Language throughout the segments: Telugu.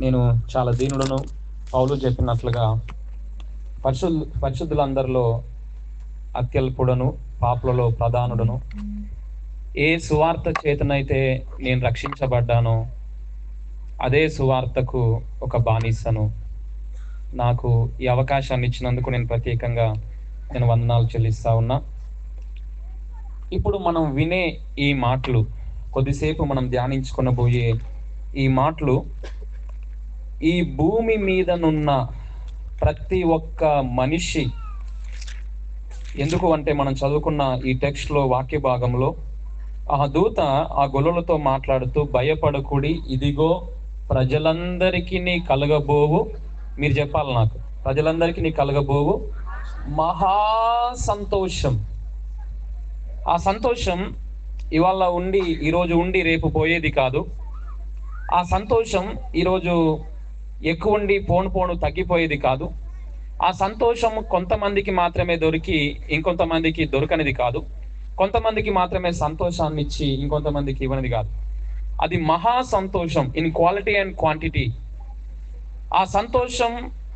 నేను చాలా దీనులను. పౌలు చెప్పినట్లుగా పరిశుద్ధులందరిలో అత్యల్పుడను, పాపులలో ప్రధానుడను. ఏ సువార్త చేతనైతే నేను రక్షించబడ్డానో అదే సువార్తకు ఒక బానిసను. నాకు ఈ అవకాశాన్ని ఇచ్చినందుకు నేను ప్రత్యేకంగా వందనాలు చెల్లిస్తా ఉన్నా. ఇప్పుడు మనం వినే ఈ మాటలు, కొద్దిసేపు మనం ధ్యానించుకొనబోయే ఈ మాటలు, ఈ భూమి మీదనున్న ప్రతి ఒక్క మనిషి, ఎందుకు అంటే మనం చదువుకున్న ఈ టెక్స్ట్లో వాక్య భాగంలో ఆ దూత ఆ గొల్లలతో మాట్లాడుతూ, భయపడకుడి, ఇదిగో ప్రజలందరికీ కలగబోవు, మీరు చెప్పాలి నాకు, ప్రజలందరికీ కలగబోవు మహా సంతోషం. ఆ సంతోషం ఇవాళ ఉండి, ఈరోజు ఉండి రేపు పోయేది కాదు. ఆ సంతోషం ఈరోజు ఎక్కువ ఉండి పోను తగ్గిపోయేది కాదు. ఆ సంతోషం కొంతమందికి మాత్రమే దొరికి ఇంకొంతమందికి దొరకనిది కాదు. కొంతమందికి మాత్రమే సంతోషాన్ని ఇచ్చి ఇంకొంతమందికి ఇవ్వనిది కాదు. అది మహా సంతోషం ఇన్ క్వాలిటీ అండ్ క్వాంటిటీ. ఆ సంతోషం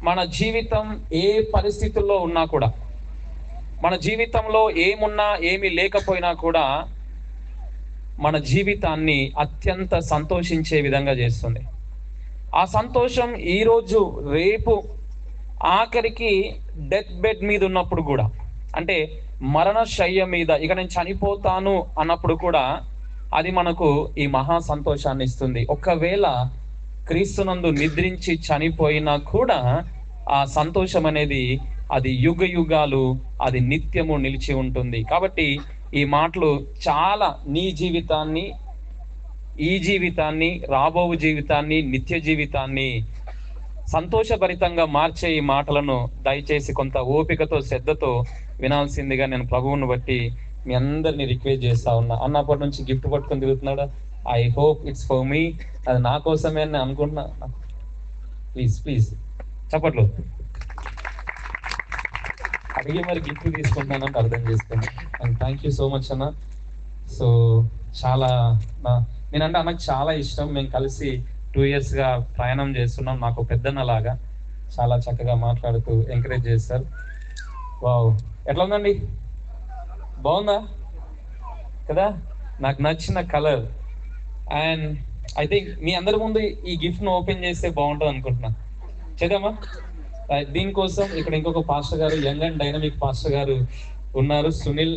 మన జీవితం ఏ పరిస్థితుల్లో ఉన్నా కూడా, మన జీవితంలో ఏమున్నా ఏమి లేకపోయినా కూడా మన జీవితాన్ని అత్యంత సంతోషించే విధంగా చేస్తుంది. ఆ సంతోషం ఈరోజు రేపు ఆఖరికి డెత్ బెడ్ మీద ఉన్నప్పుడు కూడా, అంటే మరణ శయ్య మీద, ఇక నేను చనిపోతాను అన్నప్పుడు కూడా అది మనకు ఈ మహా సంతోషాన్ని ఇస్తుంది. ఒకవేళ క్రీస్తునందు నిద్రించి చనిపోయినా కూడా ఆ సంతోషం అనేది అది యుగ యుగాలు, అది నిత్యము నిలిచి ఉంటుంది. కాబట్టి ఈ మాటలు చాలా నీ జీవితాన్ని, ఈ జీవితాన్ని, రాబో జీవితాన్ని, నిత్య జీవితాన్ని సంతోషభరితంగా మార్చే ఈ మాటలను దయచేసి కొంత ఓపికతో, శ్రద్ధతో వినాల్సిందిగా నేను ప్రభువును బట్టి మీ అందరినీ రిక్వెస్ట్ చేస్తా ఉన్నా. అన్నప్పటి నుంచి గిఫ్ట్ పట్టుకొని తిరుగుతున్నాడు. I hope it's for me, అది నా కోసమే అని అనుకుంటున్నా. ప్లీజ్ ప్లీజ్ చప్పట్లు అడిగి మరి గిఫ్ట్ తీసుకుంటానంటే అర్థం చేసుకోండి. And thank you so much అన్న. సో చాలా నేనంటే అన్నకు చాలా ఇష్టం. మేము కలిసి 2 yearsగా ప్రయాణం చేస్తున్నాం. నాకు పెద్దన్నలాగా చాలా చక్కగా మాట్లాడుతూ ఎంకరేజ్ చేస్తారు. వావ్, ఎట్లా ఉందండి? బాగుందా కదా? నాకు నచ్చిన కలర్. అండ్ ఐ థింక్ మీ అందరి ముందు ఈ గిఫ్ట్ను ఓపెన్ చేస్తే బాగుంటుంది అనుకుంటున్నా. చేద్దామా? దీనికోసం ఇక్కడ ఇంకొక పాస్టర్ గారు, యంగ్ అండ్ డైనమిక్ పాస్టర్ గారు ఉన్నారు, సునీల్.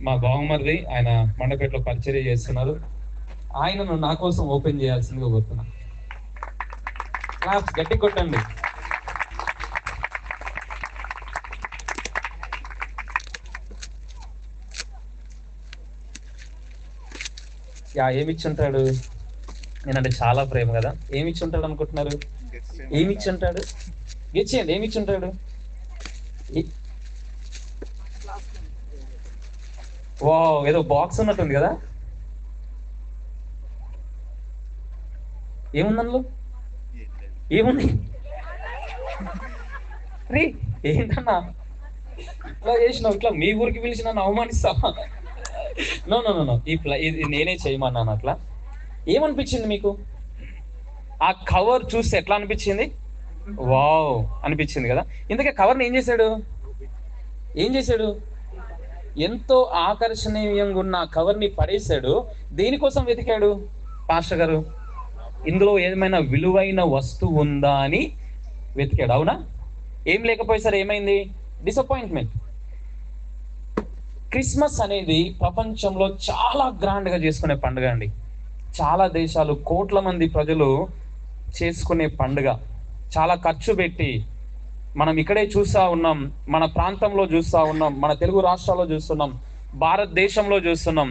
మా బావమరిది, ఆయన మండపేటలో పరిచర్య చేస్తున్నారు. ఆయనను నా కోసం ఓపెన్ చేయాల్సిందిగా కోరుతున్నా. క్లాప్స్ గట్టి కొట్టండి. ఏమిచ్చుంటాడు? నేనంటే చాలా ప్రేమ కదా. ఏమిచ్చుంటాడు అనుకుంటున్నారు? ఏమిచ్చుంటాడు? గెచ్చేయండి, ఏమిచ్చుంటాడు? వా, ఏదో బాక్స్ ఉన్నట్టుంది కదా. ఏముంది అందులో? ఏముంది? రే ఏంటన్నా ఇట్లా చేసినావు? ఇట్లా మీ ఊరికి పిలిచి నన్ను అవమానిస్తావా? నో నో నో, ఇది నేనే చేయమన్నాను. అట్లా ఏమనిపించింది మీకు? ఆ కవర్ చూస్తే ఎట్లా అనిపించింది? వావ్ అనిపించింది కదా. ఇందుకే కవర్ని ఏం చేశాడు? ఎంతో ఆకర్షణీయంగా ఉన్న కవర్ని పడేశాడు. దేనికోసం వెతికాడు పాస్టర్ గారు? ఇందులో ఏమైనా విలువైన వస్తువు ఉందా అని వెతికాడు. అవునా? ఏం లేకపోయేసరి ఏమైంది? డిసప్పాయింట్మెంట్. క్రిస్మస్ అనేది ప్రపంచంలో చాలా గ్రాండ్గా చేసుకునే పండుగ అండి. చాలా దేశాలు, కోట్ల మంది ప్రజలు చేసుకునే పండుగ. చాలా ఖర్చు పెట్టి మనం ఇక్కడే చూస్తూ ఉన్నాం, మన ప్రాంతంలో చూస్తూ ఉన్నాం, మన తెలుగు రాష్ట్రాల్లో చూస్తున్నాం, భారతదేశంలో చూస్తున్నాం.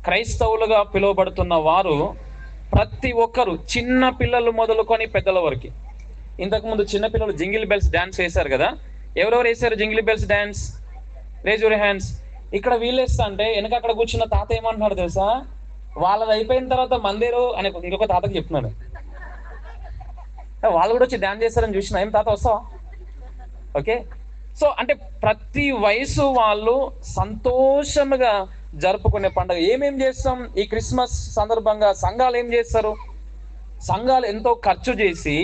క్రైస్తవులుగా పిలువబడుతున్న వారు ప్రతి ఒక్కరు, చిన్న పిల్లలు మొదలుకొని పెద్దల వరకు. ఇంతకుముందు చిన్నపిల్లలు జింగిల్ బెల్స్ డ్యాన్స్ వేశారు కదా. ఎవరెవరు వేశారు jingle bells dance? Raise your hands. ఇక్కడ వీళ్ళేస్తా అంటే వెనక అక్కడ కూర్చున్న తాత ఏమంటున్నాడు తెలుసా? వాళ్ళది అయిపోయిన తర్వాత మందేరు అని ఇంకొక తాతకి చెప్తున్నాడు. వాళ్ళు కూడా వచ్చి డ్యాన్స్ చేస్తారని చూసిన, ఏం తాత వస్తావా? ఓకే. సో అంటే ప్రతి వయసు వాళ్ళు సంతోషంగా జరుపుకునే పండుగ. ఏమేం చేస్తాం ఈ క్రిస్మస్ సందర్భంగా? సంఘాలు ఏం చేస్తారు? సంఘాలు ఎంతో ఖర్చు చేసి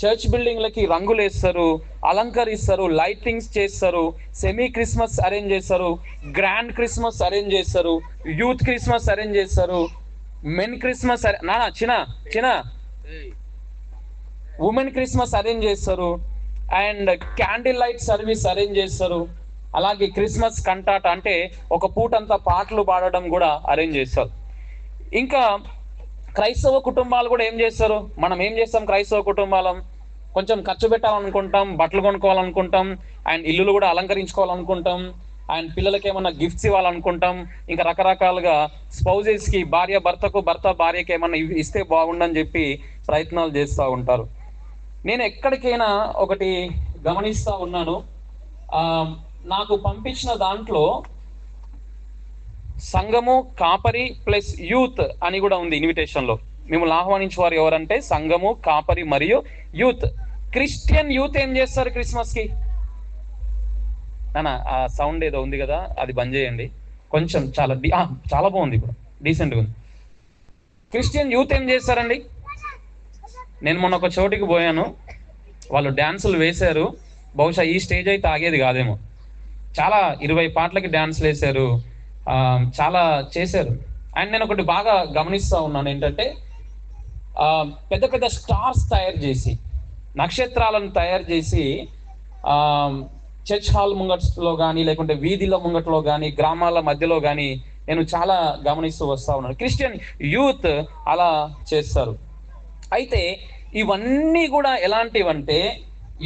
చర్చ్ బిల్డింగ్లకి రంగులు వేస్తారు, అలంకరిస్తారు, లైటింగ్స్ చేస్తారు, సెమీ క్రిస్మస్ అరేంజ్ చేస్తారు, గ్రాండ్ క్రిస్మస్ అరేంజ్ చేస్తారు, యూత్ క్రిస్మస్ అరేంజ్ చేస్తారు, మెన్ క్రిస్మస్ చిన్న ఉమెన్ క్రిస్మస్ అరేంజ్ చేస్తారు, and candle light service arrange చేస్తారు. అలాగే క్రిస్మస్ కంటాట అంటే ఒక పూటంతా పాటలు పాడడం కూడా అరేంజ్ చేస్తారు. ఇంకా క్రైస్తవ కుటుంబాలు కూడా ఏం చేస్తారు, మనం ఏం చేస్తాం, క్రైస్తవ కుటుంబాలం కొంచెం ఖర్చు పెట్టాలనుకుంటాం, బట్టలు కొనుక్కోవాలనుకుంటాం, అండ్ ఇల్లులు కూడా అలంకరించుకోవాలనుకుంటాం, అండ్ పిల్లలకి ఏమన్నా గిఫ్ట్స్ ఇవ్వాలనుకుంటాం, ఇంకా రకరకాలుగా స్పౌజెస్కి, భర్తకు భర్త భార్యకి ఏమన్నా ఇస్తే బాగుండని చెప్పి ప్రయత్నాలు చేస్తూ ఉంటారు. నేను ఎక్కడికైనా ఒకటి గమనిస్తూ ఉన్నాను, నాకు పంపించిన దాంట్లో సంఘము, కాపరి ప్లస్ యూత్ అని కూడా ఉంది ఇన్విటేషన్లో. మిమ్మల్ని ఆహ్వానించేవారు ఎవరంటే సంఘము, కాపరి మరియు యూత్. క్రిస్టియన్ యూత్ ఏం చేస్తారు క్రిస్మస్కి? ఆ సౌండ్ ఏదో ఉంది కదా, అది బంద్ చేయండి కొంచెం. చాలా బాగుంది, ఇప్పుడు డీసెంట్గా ఉంది. క్రిస్టియన్ యూత్ ఏం చేస్తారండి? నేను మొన్న ఒక చోటికి పోయాను, వాళ్ళు డ్యాన్సులు వేశారు. బహుశా ఈ స్టేజ్ అయితే ఆగేది కాదేమో. చాలా 20 పాటలకి డ్యాన్స్లు వేశారు, చాలా చేశారు. అండ్ నేను ఒకటి బాగా గమనిస్తూ ఉన్నాను ఏంటంటే, పెద్ద పెద్ద స్టార్స్ తయారు చేసి, నక్షత్రాలను తయారు చేసి చర్చ్ హాల్ ముంగట్లో కానీ, లేకుంటే వీధిలో ముంగట్లో కానీ, గ్రామాల మధ్యలో కానీ నేను చాలా గమనిస్తూ వస్తూ ఉన్నాను. క్రిస్టియన్ యూత్ అలా చేస్తారు. అయితే ఇవన్నీ కూడా ఎలాంటివంటే,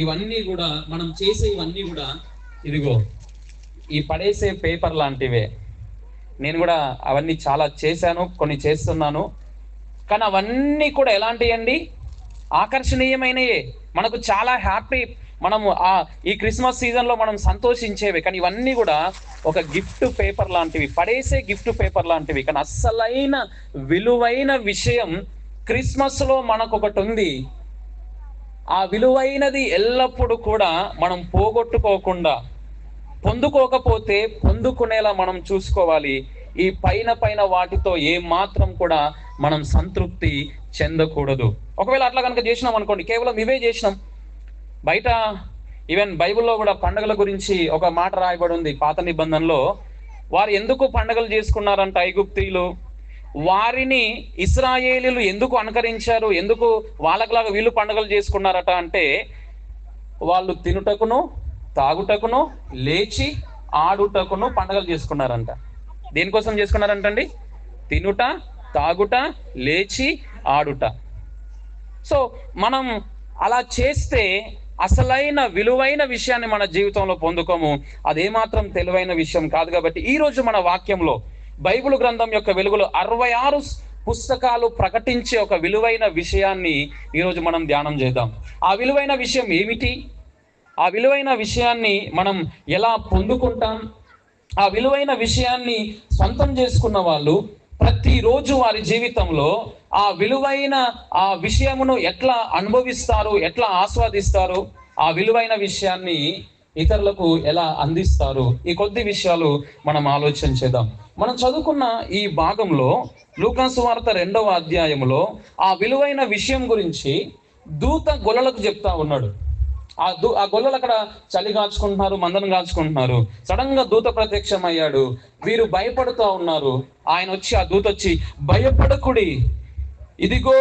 ఇవన్నీ కూడా మనం చేసే ఇవన్నీ కూడా ఇదిగో ఈ పడేసే పేపర్ లాంటివే. నేను కూడా అవన్నీ చాలా చేశాను, కొన్ని చేస్తున్నాను. కానీ అవన్నీ కూడా ఎలాంటివి అండి? ఆకర్షణీయమైనయే, మనకు చాలా హ్యాపీ, మనము ఈ క్రిస్మస్ సీజన్లో మనం సంతోషించేవి. కానీ ఇవన్నీ కూడా ఒక గిఫ్ట్ పేపర్ లాంటివి, పడేసే గిఫ్ట్ పేపర్ లాంటివి. కానీ అస్సలైన విలువైన విషయం క్రిస్మస్లో మనకు ఒకటి ఉంది. ఆ విలువైనది ఎల్లప్పుడూ కూడా మనం పోగొట్టుకోకుండా, పొందుకోకపోతే పొందుకునేలా మనం చూసుకోవాలి. ఈ పైన వాటితో ఏ మాత్రం కూడా మనం సంతృప్తి చెందకూడదు. ఒకవేళ అట్లా కనుక చేసినాం అనుకోండి, కేవలం ఇవే చేసినాం. బయట ఈవెన్ బైబిల్లో కూడా పండుగల గురించి ఒక మాట రాయబడి ఉంది పాత నిబంధనలో. వారు ఎందుకు పండుగలు చేసుకున్నారంట ఐగుప్తీయులు? వారిని ఇశ్రాయేలీయులు ఎందుకు అనుకరించారు, ఎందుకు వాళ్ళకులాగా వీళ్ళు పండుగలు చేసుకున్నారట అంటే, వాళ్ళు తినుటకును, తాగుటకును, లేచి ఆడుటకును పండుగలు చేసుకున్నారంట. దేనికోసం చేసుకున్నారంటండి? తినుట, తాగుట, లేచి ఆడుట. సో మనం అలా చేస్తే అసలైన విలువైన విషయాన్ని మన జీవితంలో పొందుకోము. అదేమాత్రం తెలివైన విషయం కాదు. కాబట్టి ఈరోజు మన వాక్యంలో బైబిల్ గ్రంథం యొక్క వెలుగులో 66 పుస్తకాలు ప్రకటించే ఒక విలువైన విషయాన్ని ఈరోజు మనం ధ్యానం చేద్దాం. ఆ విలువైన విషయం ఏమిటి? ఆ విలువైన విషయాన్ని మనం ఎలా పొందుకుంటాం? ఆ విలువైన విషయాన్ని సొంతం చేసుకున్న వాళ్ళు ప్రతిరోజు వారి జీవితంలో ఆ విలువైన ఆ విషయమును ఎట్లా అనుభవిస్తారు, ఎట్లా ఆస్వాదిస్తారు, ఆ విలువైన విషయాన్ని ఇతరులకు ఎలా అందిస్తారు, ఈ కొద్ది విషయాలు మనం ఆలోచన చేద్దాం. మనం చదువుకున్న ఈ భాగంలో లూకా సువార్త 2వ అధ్యాయంలో ఆ విలువైన విషయం గురించి దూత గొల్లలకు చెప్తా ఉన్నాడు. ఆ గొల్లలు అక్కడ చలి కాచుకుంటున్నారు, మందను కాచుకుంటున్నారు. సడన్ గా దూత ప్రత్యక్షం అయ్యాడు. వీరు భయపడుతూ ఉన్నారు. ఆయన వచ్చి, ఆ దూత వచ్చి, భయపడకుడి, ఇదిగో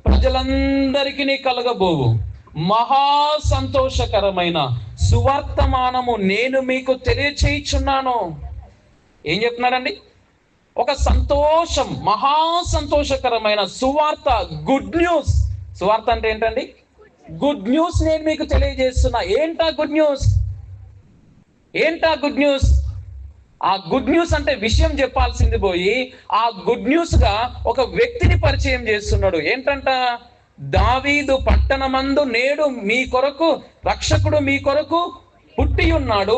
ప్రజలందరికీ కలగబోవు మహా సంతోషకరమైన సువర్తమానము నేను మీకు తెలియచేయుచున్నాను. ఏం చెప్తున్నాడండి? ఒక సంతోషం, మహా సంతోషకరమైన సువార్త, గుడ్ న్యూస్. సువార్త అంటే ఏంటండి? గుడ్ న్యూస్ నేను మీకు తెలియజేస్తున్నా. ఏంటా గుడ్ న్యూస్? ఏంటా గుడ్ న్యూస్? ఆ గుడ్ న్యూస్ అంటే విషయం చెప్పాల్సింది పోయి ఆ గుడ్ న్యూస్ గా ఒక వ్యక్తిని పరిచయం చేస్తున్నాడు. ఏంటంట? దావీదు పట్టణమందు నేడు మీ కొరకు రక్షకుడు మీ కొరకు పుట్టి ఉన్నాడు,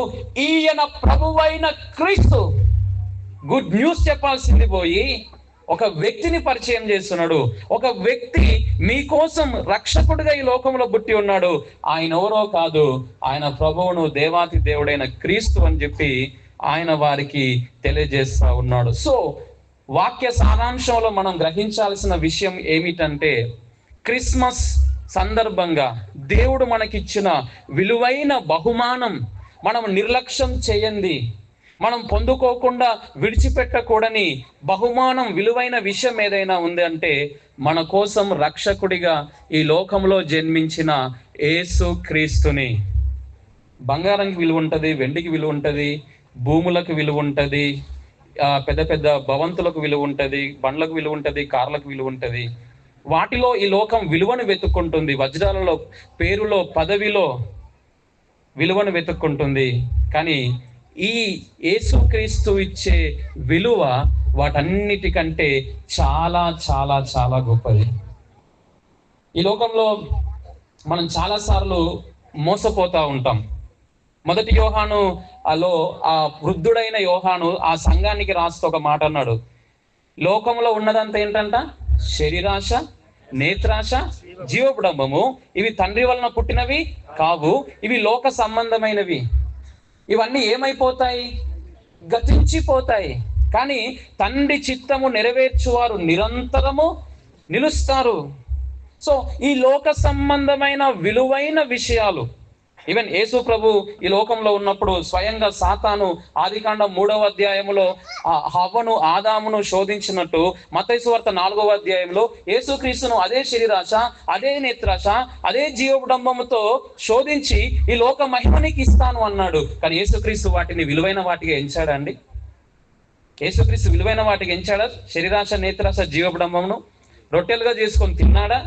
ఈయన ప్రభువైన క్రీస్తు. గుడ్ న్యూస్ చెప్పాల్సింది పోయి ఒక వ్యక్తిని పరిచయం చేస్తున్నాడు. ఒక వ్యక్తి మీకోసం రక్షకుడిగా ఈ లోకంలో పుట్టి ఉన్నాడు. ఆయన ఎవరో కాదు, ఆయన ప్రభువును, దేవాతి దేవుడైన క్రీస్తు అని చెప్పి ఆయన వారికి తెలియజేస్తా ఉన్నాడు. సో వాక్య సారాంశంలో మనం గ్రహించాల్సిన విషయం ఏమిటంటే, క్రిస్మస్ సందర్భంగా దేవుడు మనకిచ్చిన విలువైన బహుమానం మనం నిర్లక్ష్యం చేయండి, మనం పొందుకోకుండా విడిచిపెట్టకూడని బహుమానం, విలువైన విషయం ఏదైనా ఉంది అంటే మన కోసం రక్షకుడిగా ఈ లోకంలో జన్మించిన యేసు క్రీస్తుని. బంగారానికి విలువ ఉంటుంది, వెండికి విలువ ఉంటుంది, భూములకు విలువ ఉంటుంది, పెద్ద పెద్ద భవంతులకు విలువ ఉంటుంది, బండ్లకు విలువ ఉంటుంది, కార్లకు విలువ ఉంటుంది. వాటిలో ఈ లోకం విలువను వెతుక్కుంటుంది, వజ్రాలలో, పేరులో, పదవిలో విలువను వెతుక్కుంటుంది. కానీ ఈ యేసుక్రీస్తు ఇచ్చే విలువ వాటన్నిటికంటే చాలా చాలా చాలా గొప్పది. ఈ లోకంలో మనం చాలాసార్లు మోసపోతూ ఉంటాం. మొదటి యోహాను ఆ వృద్ధుడైన యోహాను ఆ సంఘానికి రాస్తూ ఒక మాట అన్నాడు, లోకంలో ఉన్నదంతా ఏంటంట? శరీరాశ, నేత్రాశ, జీవబుడంబము. ఇవి తండ్రి వలన పుట్టినవి కావు, ఇవి లోక సంబంధమైనవి. ఇవన్నీ ఏమైపోతాయి? గతించిపోతాయి. కానీ తండ్రి చిత్తము నెరవేర్చువారు నిరంతరము నిలుస్తారు. సో ఈ లోక సంబంధమైన విలువైన విషయాలు, ఈవెన్ యేసు ప్రభు ఈ లోకంలో ఉన్నప్పుడు స్వయంగా సాతాను ఆదికాండం 3వ అధ్యాయంలో హవ్వను, ఆదామును శోధించినట్టు మత్తయి సువార్త 4వ అధ్యాయంలో యేసుక్రీస్తును అదే శరీరాశ, అదే నేత్రాశ, అదే జీవబుడంబముతో శోధించి ఈ లోక మహిమనికి ఇస్తాను అన్నాడు. కానీ యేసుక్రీస్తు వాటిని విలువైన వాటిగా ఎంచాడా అండి? యేసుక్రీస్తు విలువైన వాటికి ఎంచాడా? శరీరాశ, నేత్రాశ, జీవబుడంబమును రొట్టెలుగా చేసుకొని తిన్నాడా?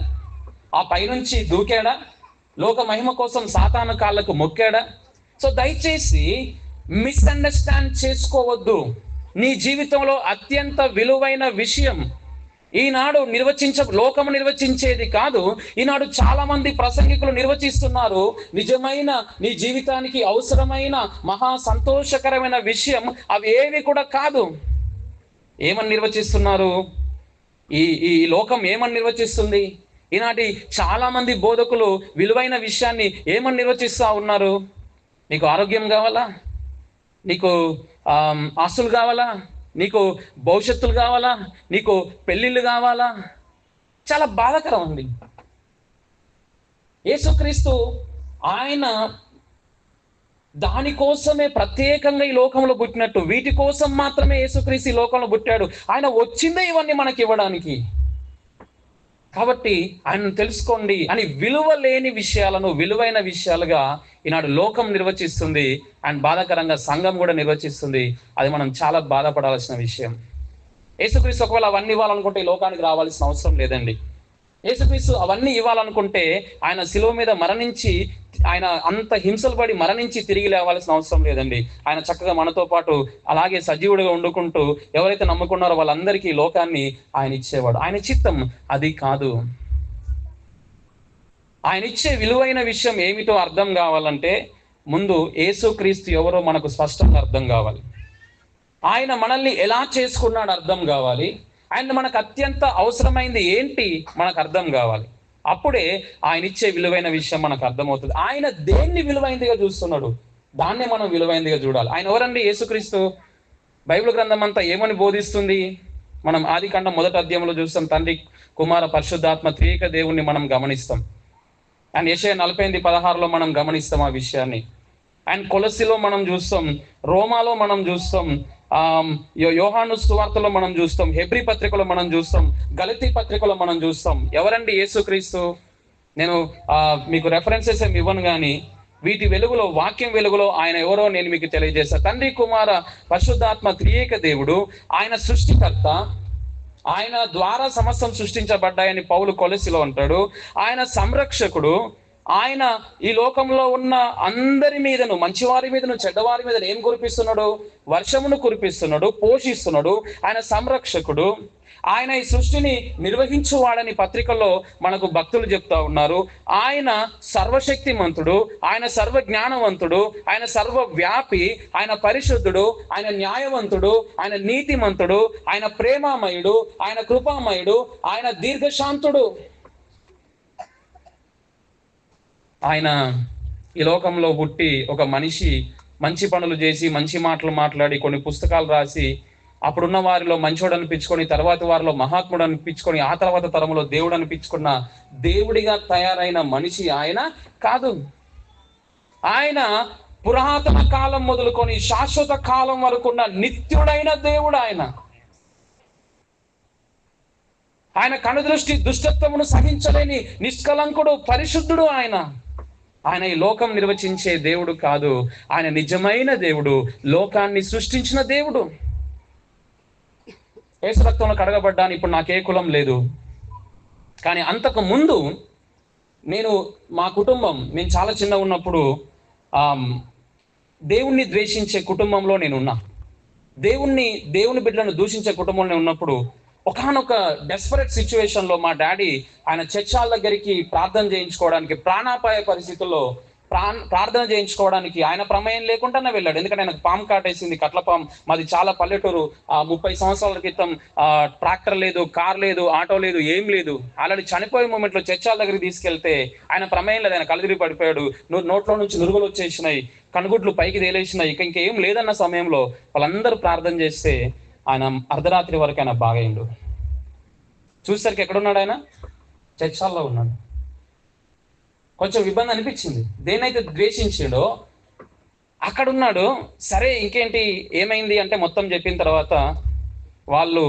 ఆ పైనుంచి దూకాడా? లోక మహిమ కోసం సాతాను కాళ్ళకు మొక్కాడా? సో దయచేసి మిస్అండర్స్టాండ్ చేసుకోవద్దు. నీ జీవితంలో అత్యంత విలువైన విషయం ఈనాడు లోకము నిర్వచించేది కాదు, ఈనాడు చాలా మంది ప్రసంగికులు నిర్వచిస్తున్నారు. నిజమైన నీ జీవితానికి అవసరమైన మహా సంతోషకరమైన విషయం అవి ఏవి కూడా కాదు. ఏమని నిర్వచిస్తున్నారు? ఈ లోకం ఏమని నిర్వచిస్తుంది? ఈనాటి చాలా మంది బోధకులు విలువైన విషయాన్ని ఏమని నిర్వచిస్తూ ఉన్నారు? నీకు ఆరోగ్యం కావాలా? నీకు ఆస్తులు కావాలా? నీకు భవిష్యత్తులు కావాలా? నీకు పెళ్ళిళ్ళు కావాలా? చాలా బాధాకరం అండి. యేసుక్రీస్తు ఆయన దానికోసమే ప్రత్యేకంగా ఈ లోకంలో పుట్టినట్టు, వీటి కోసం మాత్రమే యేసుక్రీస్తు ఈ లోకంలో పుట్టాడు. ఆయన వచ్చిందే ఇవన్నీ మనకి ఇవ్వడానికి. కాబట్టి ఆయన తెలుసుకోండి అని విలువ లేని విషయాలను విలువైన విషయాలుగా ఈనాడు లోకం నిర్వచిస్తుంది, అండ్ బాధాకరంగా సంఘం కూడా నిర్వచిస్తుంది. అది మనం చాలా బాధపడాల్సిన విషయం. యేసుక్రీస్తు ఒకవేళ అవన్నీ ఇవ్వాలనుకుంటే ఈ లోకానికి రావాల్సిన అవసరం లేదండి. యేసుక్రీస్తు అవన్నీ ఇవ్వాలనుకుంటే ఆయన శిలువ మీద మరణించి, ఆయన అంత హింసలు పడి మరణించి తిరిగి లేవాల్సిన అవసరం లేదండి. ఆయన చక్కగా మనతో పాటు అలాగే సజీవుడిగా వండుకుంటూ ఎవరైతే నమ్ముకున్నారో వాళ్ళందరికీ లోకాన్ని ఆయన ఇచ్చేవాడు. ఆయన చిత్తం అది కాదు. ఆయన ఇచ్చే విలువైన విషయం ఏమిటో అర్థం కావాలంటే ముందు యేసుక్రీస్తు ఎవరో మనకు స్పష్టంగా అర్థం కావాలి. ఆయన మనల్ని ఎలా చేసుకున్నాడు అర్థం కావాలి. ఆయన మనకు అత్యంత అవసరమైంది ఏంటి మనకు అర్థం కావాలి. అప్పుడే ఆయన ఇచ్చే విలువైన విషయం మనకు అర్థమవుతుంది. ఆయన దేన్ని విలువైనదిగా చూస్తున్నాడు, దాన్నే మనం విలువైనదిగా చూడాలి. ఆయన ఎవరండి? యేసుక్రీస్తు. బైబిల్ గ్రంథం అంతా ఏమని బోధిస్తుంది? మనం ఆదికాండం 1వ అధ్యాయంలో చూస్తాం, తండ్రి, కుమార, పరిశుద్ధాత్మ త్రియేక దేవుణ్ణి మనం గమనిస్తాం. అండ్ యెషయా 40:16లో మనం గమనిస్తాం ఆ విషయాన్ని. అండ్ కొలస్సీలో మనం చూస్తాం, రోమాలో మనం చూస్తాం, యోహాను సువార్తలో మనం చూస్తాం, హెబ్రీ పత్రికలో మనం చూస్తాం, గలతీ పత్రికలో మనం చూస్తాం. ఎవరండి యేసుక్రీస్తు? నేను మీకు రెఫరెన్సెస్ ఏమి ఇవ్వను, కానీ వీటి వెలుగులో, వాక్యం వెలుగులో ఆయన ఎవరో నేను మీకు తెలియజేస్తాను. తండ్రి, కుమార, పరిశుద్ధాత్మ త్రియేక దేవుడు. ఆయన సృష్టికర్త, ఆయన ద్వారా సమస్తం సృష్టించబడ్డాయని పౌలు కొలస్సీలో అంటాడు. ఆయన సంరక్షకుడు. ఆయన ఈ లోకంలో ఉన్న అందరి మీదను, మంచివారి మీదను, చెడ్డవారి మీద ఏం కురిపిస్తున్నాడు? వర్షమును కురిపిస్తున్నాడు, పోషిస్తున్నాడు. ఆయన సంరక్షకుడు. ఆయన ఈ సృష్టిని నిర్వహించువాడని పత్రికల్లో మనకు భక్తులు చెప్తా ఉన్నారు. ఆయన సర్వశక్తిమంతుడు, ఆయన సర్వ జ్ఞానవంతుడు, ఆయన సర్వవ్యాపి, ఆయన పరిశుద్ధుడు, ఆయన న్యాయవంతుడు, ఆయన నీతిమంతుడు, ఆయన ప్రేమామయుడు, ఆయన కృపామయుడు, ఆయన దీర్ఘశాంతుడు. ఆయన ఈ లోకంలో పుట్టి ఒక మనిషి మంచి పనులు చేసి, మంచి మాటలు మాట్లాడి, కొన్ని పుస్తకాలు రాసి, అప్పుడున్న వారిలో మంచోడు అనిపించుకొని, తర్వాత వారిలో మహాత్ముడు అనిపించుకొని, ఆ తర్వాత తరంలో దేవుడు అనిపించుకున్న దేవుడిగా తయారైన మనిషి ఆయన కాదు. ఆయన పురాతన కాలం మొదలుకొని శాశ్వత కాలం వరకు ఉన్న నిత్యుడైన దేవుడు ఆయన. ఆయన కనుదృష్టి దుష్టత్వమును సహించలేని నిష్కలంకుడు, పరిశుద్ధుడు ఆయన. ఆయన ఈ లోకం నిర్వచించే దేవుడు కాదు, ఆయన నిజమైన దేవుడు, లోకాన్ని సృష్టించిన దేవుడు. యేసు రక్తంలో కడగబడ్డాను, ఇప్పుడు నాకే కులం లేదు. కానీ అంతకు ముందు మా కుటుంబం, నేను చాలా చిన్న ఉన్నప్పుడు దేవుణ్ణి ద్వేషించే కుటుంబంలో నేనున్నా. దేవుని బిడ్డలను దూషించే కుటుంబంలో ఉన్నప్పుడు ఒకానొక డెస్పరేట్ సిచ్యువేషన్లో మా డాడీ ఆయన చర్చాల దగ్గరికి ప్రార్థన చేయించుకోవడానికి, ప్రాణాపాయ పరిస్థితుల్లో ప్రార్థన చేయించుకోవడానికి ఆయన ప్రమేయం లేకుండానే వెళ్ళాడు. ఎందుకంటే ఆయనకు పాము కాటేసింది, కట్ల పాము. మాది చాలా పల్లెటూరు. 30 సంవత్సరాల క్రితం ట్రాక్టర్ లేదు, కార్ లేదు, ఆటో లేదు, ఏం లేదు. ఆల్రెడీ చనిపోయే మూమెంట్లో చర్చాల దగ్గరికి తీసుకెళ్తే ఆయన ప్రమేయం లేదు, ఆయన కలుదిరి పడిపోయాడు. నోట్లో నుంచి నురుగులు వచ్చేసినాయి, కనుగుడ్లు పైకి తేలేసినాయి. ఇంకేం లేదన్న సమయంలో వాళ్ళందరూ ప్రార్థన చేస్తే ఆయన అర్ధరాత్రి వరకు ఆయన బాగైండు. చూసేసరికి ఎక్కడున్నాడు? ఆయన చర్చాల్లో ఉన్నాడు. కొంచెం ఇబ్బంది అనిపించింది. దేన్నైతే ద్వేషించాడో అక్కడున్నాడు. సరే ఇంకేంటి, ఏమైంది అంటే మొత్తం చెప్పిన తర్వాత వాళ్ళు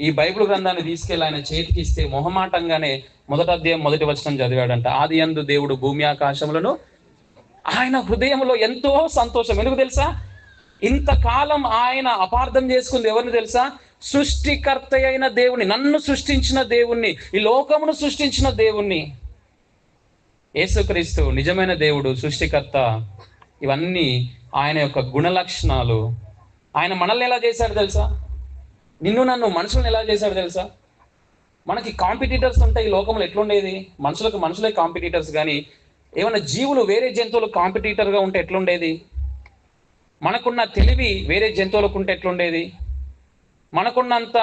ఈ బైబిల్ గ్రంథాన్ని తీసుకెళ్ళి ఆయన చేతికి ఇస్తే మొహమాటంగానే 1వ అధ్యాయం 1వ వచనం చదివాడంట. ఆదియందు దేవుడు భూమి ఆకాశములను. ఆయన హృదయంలో ఎంతో సంతోషం. ఎందుకు తెలుసా? ఇంతకాలం ఆయన అపార్థం చేసుకుంది ఎవరిని తెలుసా? సృష్టికర్త అయిన దేవుణ్ణి, నన్ను సృష్టించిన దేవుణ్ణి, ఈ లోకమును సృష్టించిన దేవుణ్ణి. యేసుక్రీస్తు నిజమైన దేవుడు, సృష్టికర్త. ఇవన్నీ ఆయన యొక్క గుణ లక్షణాలు. ఆయన మనల్ని ఎలా చేశాడు తెలుసా? నిన్ను నన్ను మనుషులను ఎలా చేశాడు తెలుసా? మనకి కాంపిటీటర్స్ ఉంటాయి ఈ లోకంలో. ఎట్లుండేది? మనుషులే కాంపిటీటర్స్. కానీ ఏమైనా జీవులు వేరే జంతువులు కాంపిటీటర్గా ఉంటే ఎట్లుండేది? మనకున్న తెలివి వేరే జంతువులకు ఉంటే ఎట్లుండేది? మనకున్నంత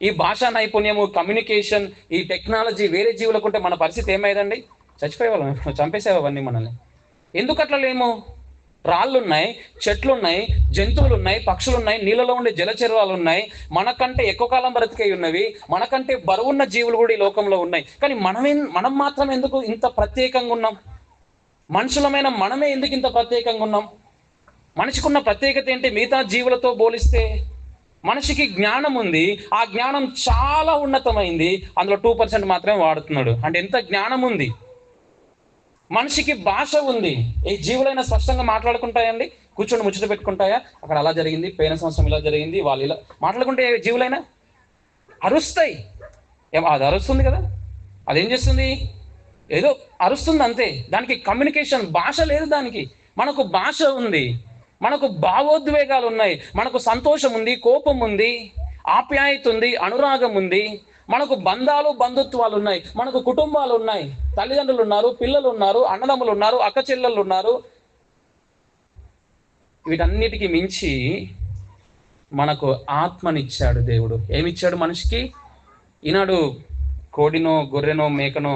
ఈ భాషా నైపుణ్యము, కమ్యూనికేషన్, ఈ టెక్నాలజీ వేరే జీవులకు ఉంటే మన పరిస్థితి ఏమైందండి? చచ్చిపోయేవాళ్ళం, చంపేసేవన్నీ మనల్ని. ఎందుకు అట్లా లేము? రాళ్ళున్నాయి, చెట్లున్నాయి, జంతువులు ఉన్నాయి, పక్షులు ఉన్నాయి, నీళ్ళలో ఉండే జలచరాలు ఉన్నాయి. మనకంటే ఎక్కువ కాలం బ్రతికే ఉన్నవి, మనకంటే బరువున్న జీవులు కూడా ఈ లోకంలో ఉన్నాయి. కానీ మనం మాత్రం ఎందుకు ఇంత ప్రత్యేకంగా ఉన్నాం? మనుషులమైన మనమే ఎందుకు ఇంత ప్రత్యేకంగా ఉన్నాం? మనిషికున్న ప్రత్యేకత ఏంటి మిగతా జీవులతో పోలిస్తే? మనిషికి జ్ఞానం ఉంది, ఆ జ్ఞానం చాలా ఉన్నతమైంది, అందులో 2% మాత్రమే వాడుతున్నాడు. అంటే ఎంత జ్ఞానం ఉంది? మనిషికి భాష ఉంది. ఈ జీవులైనా స్పష్టంగా మాట్లాడుకుంటాయండి? కూర్చొని ముచ్చట పెట్టుకుంటాయా? అక్కడ అలా జరిగింది, పోయిన సంవత్సరం ఇలా జరిగింది, వాళ్ళు ఇలా మాట్లాడుకుంటే జీవులైనా అరుస్తాయి. అది అరుస్తుంది కదా, అదేం చేస్తుంది? ఏదో అరుస్తుంది అంతే. దానికి కమ్యూనికేషన్ భాష లేదు దానికి. మనకు భాష ఉంది, మనకు భావోద్వేగాలు ఉన్నాయి, మనకు సంతోషం ఉంది, కోపం ఉంది, ఆప్యాయత ఉంది, అనురాగం ఉంది, మనకు బంధాలు, బంధుత్వాలు ఉన్నాయి, మనకు కుటుంబాలు ఉన్నాయి, తల్లిదండ్రులు ఉన్నారు, పిల్లలు ఉన్నారు, అన్నదమ్ములు ఉన్నారు, అక్క చెల్లెళ్ళు ఉన్నారు. వీటన్నిటికీ మించి మనకు ఆత్మనిచ్చాడు దేవుడు. ఏమిచ్చాడు మనిషికి? ఈనాడు కోడినో, గొర్రెనో, మేకనో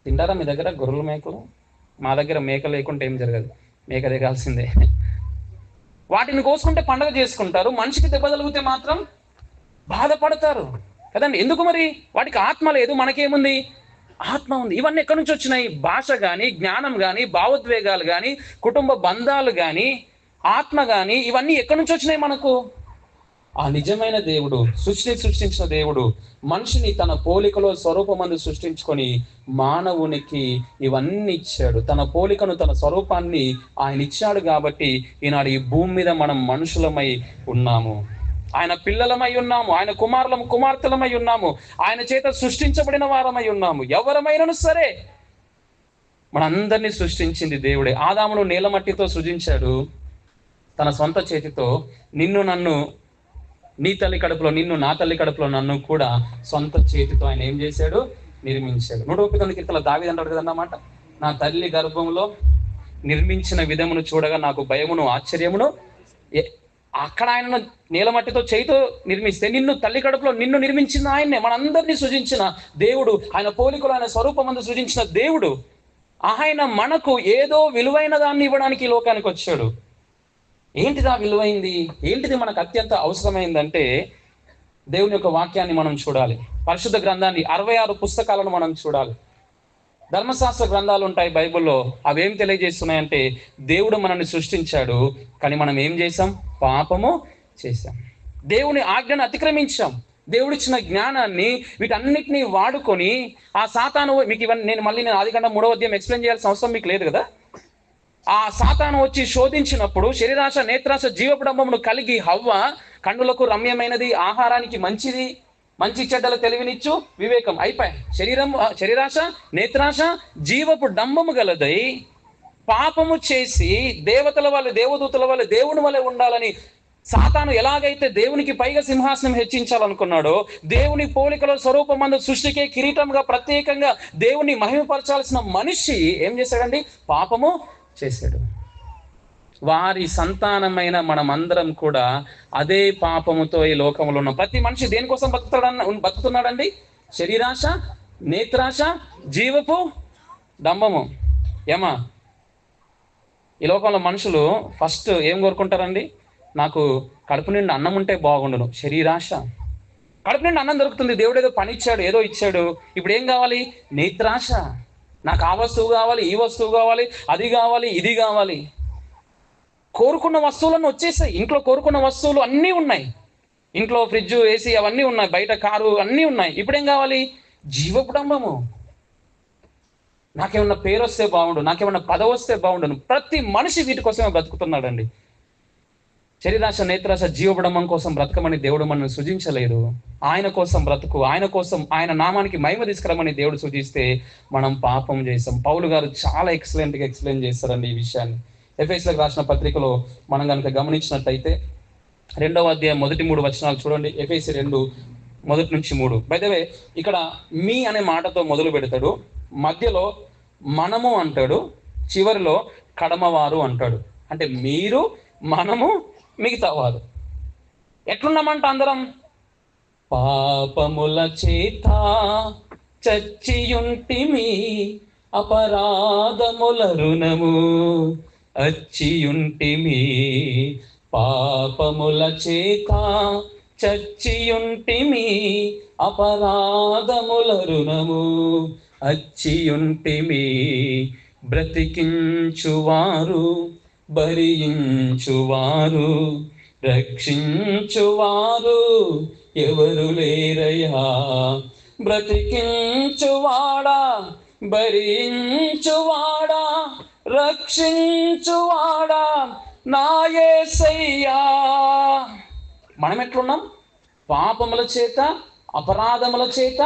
తింటారా మీ దగ్గర? గొర్రెలు, మేకలు. మా దగ్గర మేక లేకుంటే ఏం జరగదు, మేక దిగాల్సిందే. వాటిని కోసుకుంటే పండగ చేసుకుంటారు, మనిషికి దెబ్బ తగిలితే మాత్రం బాధపడతారు కదండి. ఎందుకు మరి? వాటికి ఆత్మ లేదు, మనకేముంది? ఆత్మ ఉంది. ఇవన్నీ ఎక్కడి నుంచి వచ్చినాయి? భాష కానీ, జ్ఞానం కానీ, భావోద్వేగాలు కానీ, కుటుంబ బంధాలు కానీ, ఆత్మ కానీ, ఇవన్నీ ఎక్కడి నుంచి వచ్చినాయి మనకు? ఆ నిజమైన దేవుడు, సృష్టించిన దేవుడు మనిషిని తన పోలికలో స్వరూపమందు సృష్టించుకొని మానవునికి ఇవన్నీ ఇచ్చాడు. తన పోలికను, తన స్వరూపాన్ని ఆయన ఇచ్చాడు. కాబట్టి ఈనాడు ఈ భూమి మీద మనం మనుషులమై ఉన్నాము, ఆయన పిల్లలమై ఉన్నాము, ఆయన కుమార్తెలమై ఉన్నాము, ఆయన చేత సృష్టించబడిన వారమై ఉన్నాము. ఎవరమైనను సరే మనందరినీ సృష్టించింది దేవుడే. ఆదామును నేలమట్టితో సృజించాడు తన సొంత చేతితో. నిన్ను నన్ను, నీ తల్లి కడుపులో నిన్ను, నా తల్లి కడుపులో నన్ను కూడా సొంత చేతితో ఆయన ఏం చేశాడు? నిర్మించాడు. 139 కీర్తనలో దావీదు అంటాడు కదన్నమాట, నా తల్లి గర్భంలో నిర్మించిన విధమును చూడగా నాకు భయమును ఆశ్చర్యమును. అక్కడ ఆయన నేలమట్టితో చేతితో నిర్మిస్తే, నిన్ను తల్లి కడుపులో నిన్ను నిర్మించిన ఆయన్నే, మనందరినీ సృజించిన దేవుడు, ఆయన పోలికలు, ఆయన స్వరూపమందు సృజించిన దేవుడు. ఆయన మనకు ఏదో విలువైన దాన్ని ఇవ్వడానికి ఈ లోకానికి వచ్చాడు. ఏంటిది ఆ విలువైంది? ఏంటిది మనకు అత్యంత అవసరమైందంటే దేవుని యొక్క వాక్యాన్ని మనం చూడాలి. పరిశుద్ధ గ్రంథాన్ని 66 పుస్తకాలను మనం చూడాలి. ధర్మశాస్త్ర గ్రంథాలు ఉంటాయి బైబిల్లో. అవేం తెలియజేస్తున్నాయంటే దేవుడు మనల్ని సృష్టించాడు, కానీ మనం ఏం చేసాం? పాపము చేశాం. దేవుని ఆజ్ఞను అతిక్రమించాం. దేవుడిచ్చిన జ్ఞానాన్ని వీటన్నిటిని వాడుకొని ఆ సాతాను, మీకు ఇవన్నీ నేను ఆదికాండం 3వ అధ్యాయం ఎక్స్ప్లెయిన్ చేయాల్సిన అవసరం మీకు లేదు కదా. ఆ సాతాను వచ్చి శోధించినప్పుడు శరీరాశ, నేత్రాశ, జీవపుడంబమును కలిగి హవ్వ కన్నులకు రమ్యమైనది, ఆహారానికి మంచిది, మంచి చెడ్డల తెలివినిచ్చు వివేకం అయిపోయి శరీరాశ, నేత్రాశ, జీవపు డంబము గలదై పాపము చేసి దేవతల వల్ల, దేవదూతల వల్ల, దేవుని వల్ల ఉండాలని సాతాను ఎలాగైతే దేవునికి పైగా సింహాసనం హెచ్చించాలనుకున్నాడో, దేవుని పోలికలో స్వరూపమందు సృష్టికే కిరీటంగా ప్రత్యేకంగా దేవుని మహిమపరచాల్సిన మనిషి ఏం చేశాడండి? పాపము చేశాడు. వారి సంతానమైన మనమందరం కూడా అదే పాపముతో ఈ లోకంలో ఉన్నాం. ప్రతి మనిషి దేనికోసం బతుకుతున్నాడండి? శరీరాశ, నేత్రాశ, జీవపు డంబము. ఏమా, ఈ లోకంలో మనుషులు ఫస్ట్ ఏం కోరుకుంటారండి? నాకు కడుపు నిండి అన్నం ఉంటే బాగుండును. శరీరాశ. కడుపు నిండి అన్నం దొరుకుతుంది, దేవుడు ఏదో పని ఇచ్చాడు, ఏదో ఇచ్చాడు. ఇప్పుడు ఏం కావాలి? నేత్రాశ. నాకు ఆ వస్తువు కావాలి, ఈ వస్తువు కావాలి, అది కావాలి, ఇది కావాలి. కోరుకున్న వస్తువులను వచ్చేసాయి. ఇంట్లో కోరుకున్న వస్తువులు అన్నీ ఉన్నాయి. ఇంట్లో ఫ్రిడ్జ్, ఏసీ అవన్నీ ఉన్నాయి, బయట కారు అన్నీ ఉన్నాయి. ఇప్పుడేం కావాలి? జీవపుడంబము. నాకేమన్నా పేరు వస్తే బాగుండు, నాకేమన్నా పదవి వస్తే బాగుండును. ప్రతి మనిషి వీటి కోసమే బ్రతుకుతున్నాడండి. శరీరాశ, నేత్రాశ, జీవపుడంబం కోసం బ్రతకమని దేవుడు మనల్ని సృజించలేదు. ఆయన కోసం బ్రతుకు, ఆయన కోసం, ఆయన నామానికి మహిమ తీసుకురమని దేవుడు సూచిస్తే మనం పాపం చేసాం. పౌలు గారు చాలా ఎక్సలెంట్గా ఎక్స్ప్లెయిన్ చేస్తారండి ఈ విషయాన్ని. ఎఫెసీయులకు రాసిన పత్రికలో మనం కనుక గమనించినట్టయితే 2వ అధ్యాయం మొదటి 3 వచనాలు చూడండి. ఎఫెసీ 2:1-3. బై ద వే, ఇక్కడ మీ అనే మాటతో మొదలు పెడతాడు, మధ్యలో మనము అంటాడు, చివరిలో కడమవారు అంటాడు. అంటే మీరు, మనము, మిగతా వారు. ఎట్లున్నామంట అందరం? పాపముల చేత చచ్చియుంటిమి, అపరాధముల రుణము అచ్చియుంటిమి. పాపముల చేత చచ్చియుంటిమి, అపరాధముల రుణము అచ్చియుంటిమి. బ్రతికించువారు, భరించువారు, రక్షించువారు ఎవరు లేరయ్యా. బ్రతికించువాడా, భరించువాడా, రక్షించువాడా నా యేసయ్యా. మనం ఎట్లున్నాం? పాపముల చేత, అపరాధముల చేత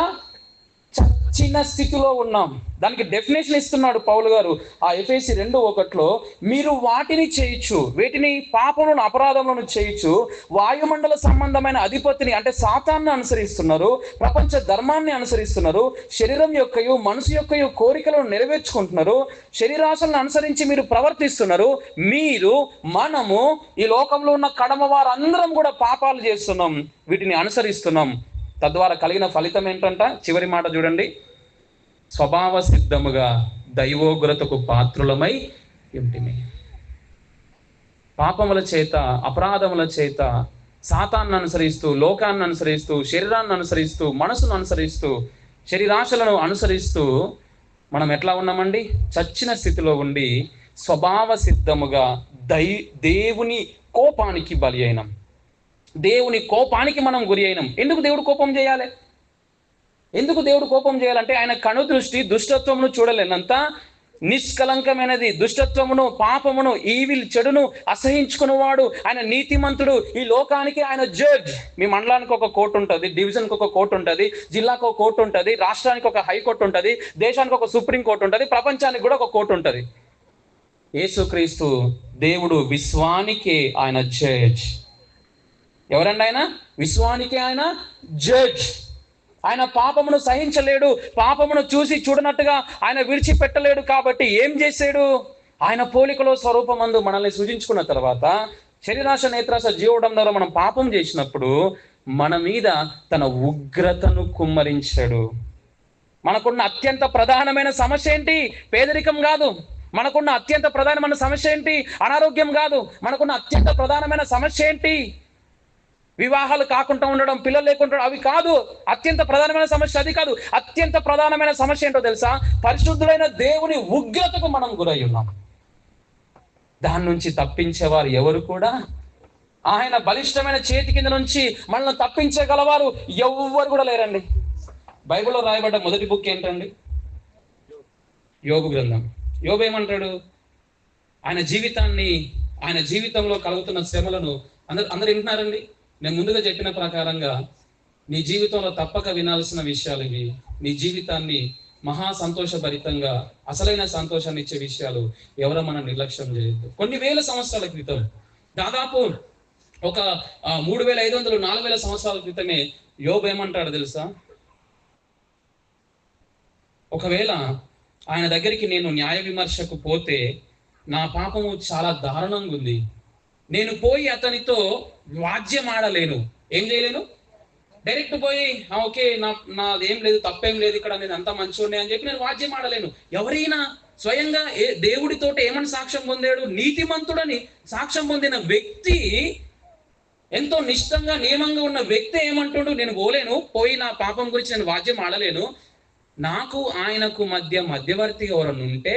చచ్చిన స్థితిలో ఉన్నాం. దానికి డెఫినేషన్ ఇస్తున్నాడు పౌలు గారు ఆ ఎఫెసీ 2:1. మీరు వాటిని చేయొచ్చు. వేటిని? పాపములను, అపరాధములను చేయొచ్చు. వాయుమండల సంబంధమైన అధిపతిని అంటే సాతాన్ని అనుసరిస్తున్నారు, ప్రపంచ ధర్మాన్ని అనుసరిస్తున్నారు, శరీరం యొక్కయు మనసు యొక్కయు కోరికలను నెరవేర్చుకుంటున్నారు, శరీరాశలను అనుసరించి మీరు ప్రవర్తిస్తున్నారు. మీరు, మనము, ఈ లోకంలో ఉన్న కడమ వారందరం కూడా పాపాలు చేస్తున్నాం, వీటిని అనుసరిస్తున్నాం. తద్వారా కలిగిన ఫలితం ఏంటంట? చివరి మాట చూడండి. స్వభావ సిద్ధముగా దైవోగ్రతకు పాత్రులమై ఉంటిమి. పాపముల చేత, అపరాధముల చేత సాతాన్ని అనుసరిస్తూ, లోకాన్ని అనుసరిస్తూ, శరీరాన్ని అనుసరిస్తూ, మనసును అనుసరిస్తూ, శరీరాశలను అనుసరిస్తూ మనం ఎట్లా ఉన్నామండి? చచ్చిన స్థితిలో ఉండి స్వభావ సిద్ధముగా దేవుని కోపానికి బలి అయినాం. దేవుని కోపానికి మనం గురి అయినాం. ఎందుకు దేవుడు కోపం చేయాలి? ఎందుకు దేవుడు కోపం చేయాలంటే ఆయన కనుదృష్టి దుష్టత్వమును చూడలేనంత నిష్కలంకమైనది. దుష్టత్వమును, పాపమును, ఈవిల్, చెడును అసహించుకునేవాడు ఆయన నీతిమంతుడు. ఈ లోకానికి ఆయన జడ్జ్. మీ మండలానికి ఒక కోర్టు ఉంటుంది, డివిజన్కి ఒక కోర్టు ఉంటుంది, జిల్లాకు ఒక కోర్టు ఉంటుంది, రాష్ట్రానికి ఒక హైకోర్టు ఉంటుంది, దేశానికి ఒక సుప్రీం కోర్టు ఉంటుంది, ప్రపంచానికి కూడా ఒక కోర్టు ఉంటుంది. యేసుక్రీస్తు దేవుడు విశ్వానికే ఆయన జడ్జ్. ఎవరండి ఆయన? విశ్వానికే ఆయన జడ్జ్. ఆయన పాపమును సహించలేడు, పాపమును చూసి చూడనట్టుగా ఆయన విడిచిపెట్టలేడు. కాబట్టి ఏం చేశాడు? ఆయన పోలికలో స్వరూపమందు మనల్ని సృజించుకున్న తర్వాత శరీరాశ, నేత్రాశ, జీవడం ద్వారా మనం పాపం చేసినప్పుడు మన మీద తన ఉగ్రతను కుమ్మరించాడు. మనకున్న అత్యంత ప్రధానమైన సమస్య ఏంటి? పేదరికం కాదు. మనకున్న అత్యంత ప్రధానమైన సమస్య ఏంటి? అనారోగ్యం కాదు. మనకున్న అత్యంత ప్రధానమైన సమస్య ఏంటి? వివాహాలు కాకుండా ఉండడం, పిల్లలు లేకుండా అవి కాదు అత్యంత ప్రధానమైన సమస్య. అది కాదు, అత్యంత ప్రధానమైన సమస్య ఏంటో తెలుసా? పరిశుద్ధుడైన దేవుని ఉగ్రతకు మనం గురై ఉన్నాం. దాని నుంచి తప్పించేవారు ఎవరు కూడా, ఆయన బలిష్టమైన చేతి కింద నుంచి మనల్ని తప్పించగలవారు ఎవ్వరు కూడా లేరండి. బైబిల్లో రాయబడ్డ మొదటి బుక్ ఏంటండి? యోబు గ్రంథం. యోబు ఏమంటాడు? ఆయన జీవితంలో కలుగుతున్న శ్రమలను అందరు వింటున్నారండి. నేను ముందుగా చెప్పిన ప్రకారంగా నీ జీవితంలో తప్పక వినాల్సిన విషయాలు ఇవి. నీ జీవితాన్ని మహా సంతోషభరితంగా, అసలైన సంతోషాన్ని ఇచ్చే విషయాలు ఎవరో మనం నిర్లక్ష్యం చేయొద్దు. కొన్ని వేల సంవత్సరాల క్రితం, దాదాపు ఒక 3500 4000 సంవత్సరాల క్రితమే యోబు ఏమంటాడు తెలుసా? ఒకవేళ ఆయన దగ్గరికి నేను న్యాయ విమర్శకు పోతే నా పాపము చాలా దారుణంగా ఉంది, నేను పోయి అతనితో వాద్యం ఆడలేను. ఏం చేయలేను? డైరెక్ట్ పోయి ఓకే నాదేం లేదు, తప్పేం లేదు, ఇక్కడ నేను అంతా మంచిగా అని చెప్పి నేను వాద్యం ఆడలేను. ఎవరైనా స్వయంగా దేవుడితోటి ఏమని సాక్ష్యం పొందాడు? నీతిమంతుడని సాక్ష్యం పొందిన వ్యక్తి, ఎంతో నిష్టంగా నియమంగా ఉన్న వ్యక్తి ఏమంటాడు? నేను పోయి నా పాపం గురించి నేను వాద్యం ఆడలేను, నాకు ఆయనకు మధ్యవర్తి ఎవరన్నా ఉంటే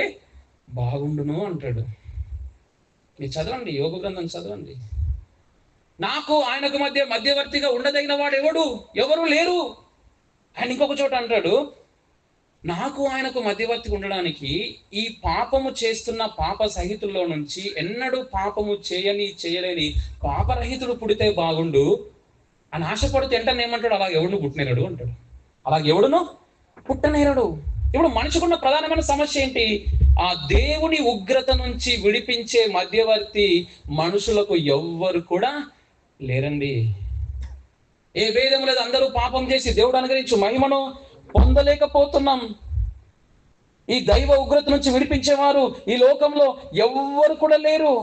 బాగుండును అంటాడు. మీరు చదవండి, యోగ గ్రంథం చదవండి. నాకు ఆయనకు మధ్యవర్తిగా ఉండదగిన వాడు ఎవరు లేరు. ఆయన ఇంకొక చోట అంటాడు, నాకు ఆయనకు మధ్యవర్తిగా ఉండడానికి ఈ పాపము చేస్తున్న పాప సహితుల్లో నుంచి ఎన్నడూ పాపము చేయలేని పాపరహితుడు పుడితే బాగుండు అని ఆశపడితే వెంటనే ఏమంటాడు? అలా ఎవడును పుట్టినేరాడు అంటాడు. అలా ఎవడును పుట్టనేరడు. ఇప్పుడు మనిషికున్న ప్రధానమైన సమస్య ఏంటి? ఆ దేవుని ఉగ్రత నుంచి విడిపించే మధ్యవర్తి మనుషులకు ఎవ్వరు కూడా లేరండి. ఏ భేదం లేదు, అందరూ పాపం చేసి దేవుడు అనుగ్రహించు మహిమను పొందలేకపోతున్నాం. ఈ దైవ ఉగ్రత నుంచి విడిపించేవారు ఈ లోకంలో ఎవ్వరు కూడా లేరు.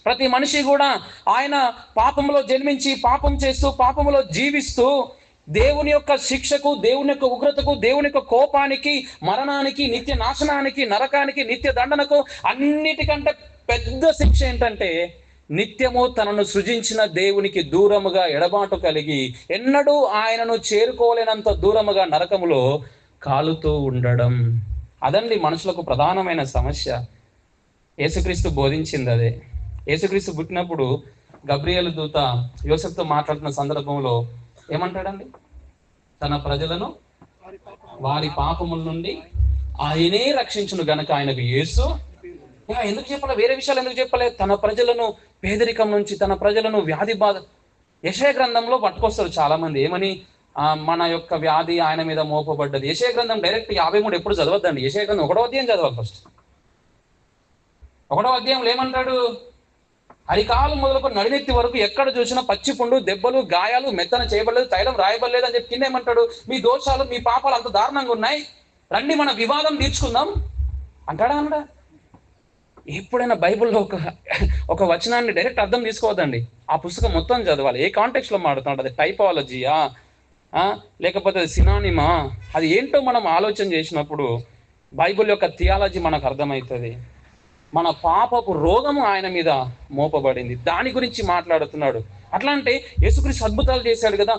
ప్రతి మనిషి కూడా ఆయన పాపంలో జన్మించి పాపం చేస్తూ పాపంలో జీవిస్తూ దేవుని యొక్క శిక్షకు, దేవుని యొక్క ఉగ్రతకు, దేవుని యొక్క కోపానికి, మరణానికి, నిత్య నాశనానికి, నరకానికి, నిత్య దండనకు, అన్నిటికంటే పెద్ద శిక్ష ఏంటంటే నిత్యము తనను సృజించిన దేవునికి దూరముగా ఎడబాటు కలిగి ఎన్నడూ ఆయనను చేరుకోలేనంత దూరముగా నరకములో కాలుతూ ఉండడం. అదండి మనుషులకు ప్రధానమైన సమస్య. యేసుక్రీస్తు బోధించింది అదే. యేసుక్రీస్తు పుట్టినప్పుడు గబ్రియేలు దూత యోసేపుతో మాట్లాడుతున్న సందర్భంలో ఏమంటాడండి? తన ప్రజలను వారి పాపముల నుండి ఆయనే రక్షించును గనక ఆయనకు యేసు. ఎందుకు చెప్పలే? వేరే విషయాలు ఎందుకు చెప్పలే? తన ప్రజలను పేదరికం నుంచి, తన ప్రజలను వ్యాధి బాధ. యెషయా గ్రంథంలో పట్టుకొస్తారు చాలా మంది. ఏమని? మన యొక్క వ్యాధి ఆయన మీద మోపబడ్డది. యెషయా గ్రంథం డైరెక్ట్ 53 ఎప్పుడు చదవద్దండి. యెషయా గ్రంథం 1వ అధ్యాయం చదవాలి ఫస్ట్. 1వ అధ్యాయంలో ఏమంటాడు? అరికాలు మొదలుకొని నడినెత్తి వరకు ఎక్కడ చూసినా పచ్చిపుండు, దెబ్బలు, గాయాలు, మెత్తన చేయబడలేదు, తైలం రాయబడలేదు అని చెప్పి కింద ఏమంటాడు? మీ దోషాలు, మీ పాపాలు అంత దారుణంగా ఉన్నాయి, రండి మన వివాదం తీర్చుకుందాం అంటాడా? అనడా? ఎప్పుడైనా బైబిల్లో ఒక వచనాన్ని డైరెక్ట్ అర్థం తీసుకోవద్దండి. ఆ పుస్తకం మొత్తం చదవాలి. ఏ కాంటెక్స్లో మాడుతున్నాడు? అది టైపాలజీయా లేకపోతే అది సినానిమా? అది ఏంటో మనం ఆలోచన చేసినప్పుడు బైబిల్ యొక్క థియాలజీ మనకు అర్థమవుతుంది. మన పాపపు రోగము ఆయన మీద మోపబడింది, దాని గురించి మాట్లాడుతున్నాడు. అట్లా అంటే యేసుక్రీస్తు అద్భుతాలు చేశాడు కదా,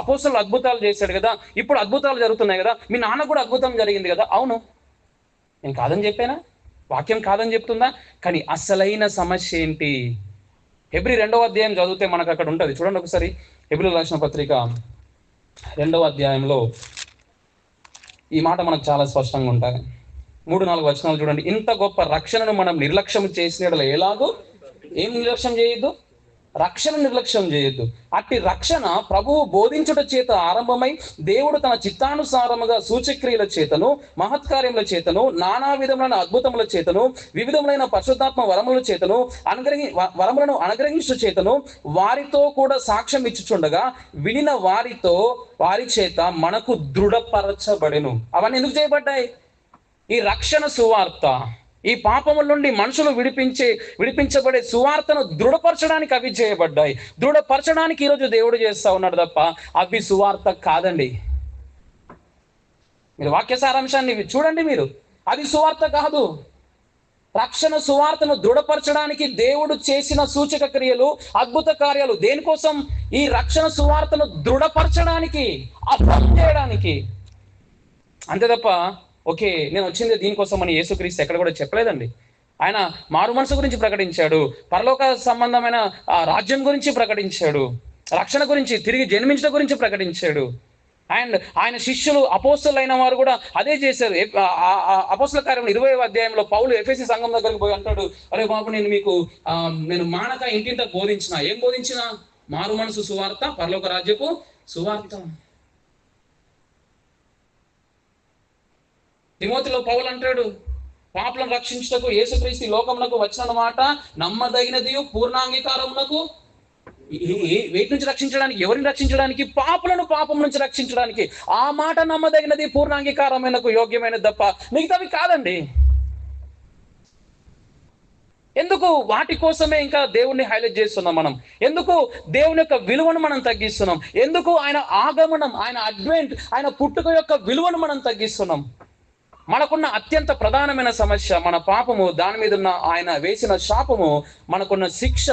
అపోస్తలులు అద్భుతాలు చేశాడు కదా, ఇప్పుడు అద్భుతాలు జరుగుతున్నాయి కదా, మీ నాన్న కూడా అద్భుతం జరిగింది కదా. అవును, నేను కాదని చెప్పానా? వాక్యం కాదని చెప్తుందా? కానీ అసలైన సమస్య ఏంటి? హెబ్రీ 2వ అధ్యాయం చదివితే మనకు అక్కడ ఉంటుంది. చూడండి ఒకసారి. హెబ్రీ రాసిన పత్రిక 2వ అధ్యాయంలో ఈ మాట మనకు చాలా స్పష్టంగా ఉంటుంది. 3-4 వచనాలు చూడండి. ఇంత గొప్ప రక్షణను మనం నిర్లక్ష్యం చేసిన ఎలాగో, ఏం నిర్లక్ష్యం చేయొద్దు? రక్షణ నిర్లక్ష్యం చేయొద్దు. అట్టి రక్షణ ప్రభువు బోధించుట చేత ఆరంభమై దేవుడు తన చిత్తానుసారముగా సూచక్రియల చేతను, మహత్కార్యముల చేతను, నానా విధములైన అద్భుతముల చేతను, వివిధములైన పరిశుద్ధాత్మ వరములను అనుగ్రహించు చేతను వారితో కూడా సాక్ష్యం ఇచ్చుచుండగా వినిన వారి చేత మనకు దృఢపరచబడెను. అవన్నీ ఎందుకు చేయబడ్డాయి? ఈ రక్షణ సువార్త, ఈ పాపముల నుండి మనుషులు విడిపించబడే సువార్తను దృఢపరచడానికి అవి చేయబడ్డాయి. దృఢపరచడానికి ఈరోజు దేవుడు చేస్తా ఉన్నాడు తప్ప అవి సువార్త కాదండి. మీరు వాక్య సారాంశాన్ని చూడండి, మీరు అది సువార్త కాదు. రక్షణ సువార్తను దృఢపరచడానికి దేవుడు చేసిన సూచక క్రియలు, అద్భుత కార్యాలు దేనికోసం? ఈ రక్షణ సువార్తను దృఢపరచడానికి, అర్థం చేయడానికి. అంతే తప్ప ఓకే నేను వచ్చింది దీనికోసం అని యేసుక్రీస్తు ఎక్కడ కూడా చెప్పలేదండి. ఆయన మారు మనసు గురించి ప్రకటించాడు, పరలోక సంబంధమైన రాజ్యం గురించి ప్రకటించాడు, రక్షణ గురించి, తిరిగి జన్మించడం గురించి ప్రకటించాడు. అండ్ ఆయన శిష్యులు అపోస్తలులైన వారు కూడా అదే చేశారు. అపోస్తల కార్యం 20వ అధ్యాయంలో పౌలు ఎఫెసీ సంఘం దగ్గరికి పోయి అంటాడు, అరే బాబు నేను మానక ఇంటింట బోధించిన. ఏం బోధించిన? మారు మనసు సువార్త, పరలోక రాజ్యపు సువార్త. తిమోతిలో పౌలు అంటాడు, పాపులను రక్షించుటకు యేసుక్రీస్తు లోకమునకు వచ్చిన మాట నమ్మదగినది, పూర్ణాంగీకారమునకు. వేటి నుంచి రక్షించడానికి? ఎవరిని రక్షించడానికి? పాపులను పాపం నుంచి రక్షించడానికి. ఆ మాట నమ్మదగినది, పూర్ణాంగీకారమైనకు యోగ్యమైనది తప్ప మిగతావి కాదండి. ఎందుకు వాటి కోసమే ఇంకా దేవుణ్ణి హైలైట్ చేస్తున్నాం మనం? ఎందుకు దేవుని యొక్క విలువను మనం తగ్గిస్తున్నాం? ఎందుకు ఆయన ఆగమనం, ఆయన అడ్వెంట్, ఆయన పుట్టుక యొక్క విలువను మనం తగ్గిస్తున్నాం? మనకున్న అత్యంత ప్రధానమైన సమస్య మన పాపము, దాని మీద ఉన్న ఆయన వేసిన శాపము, మనకున్న శిక్ష,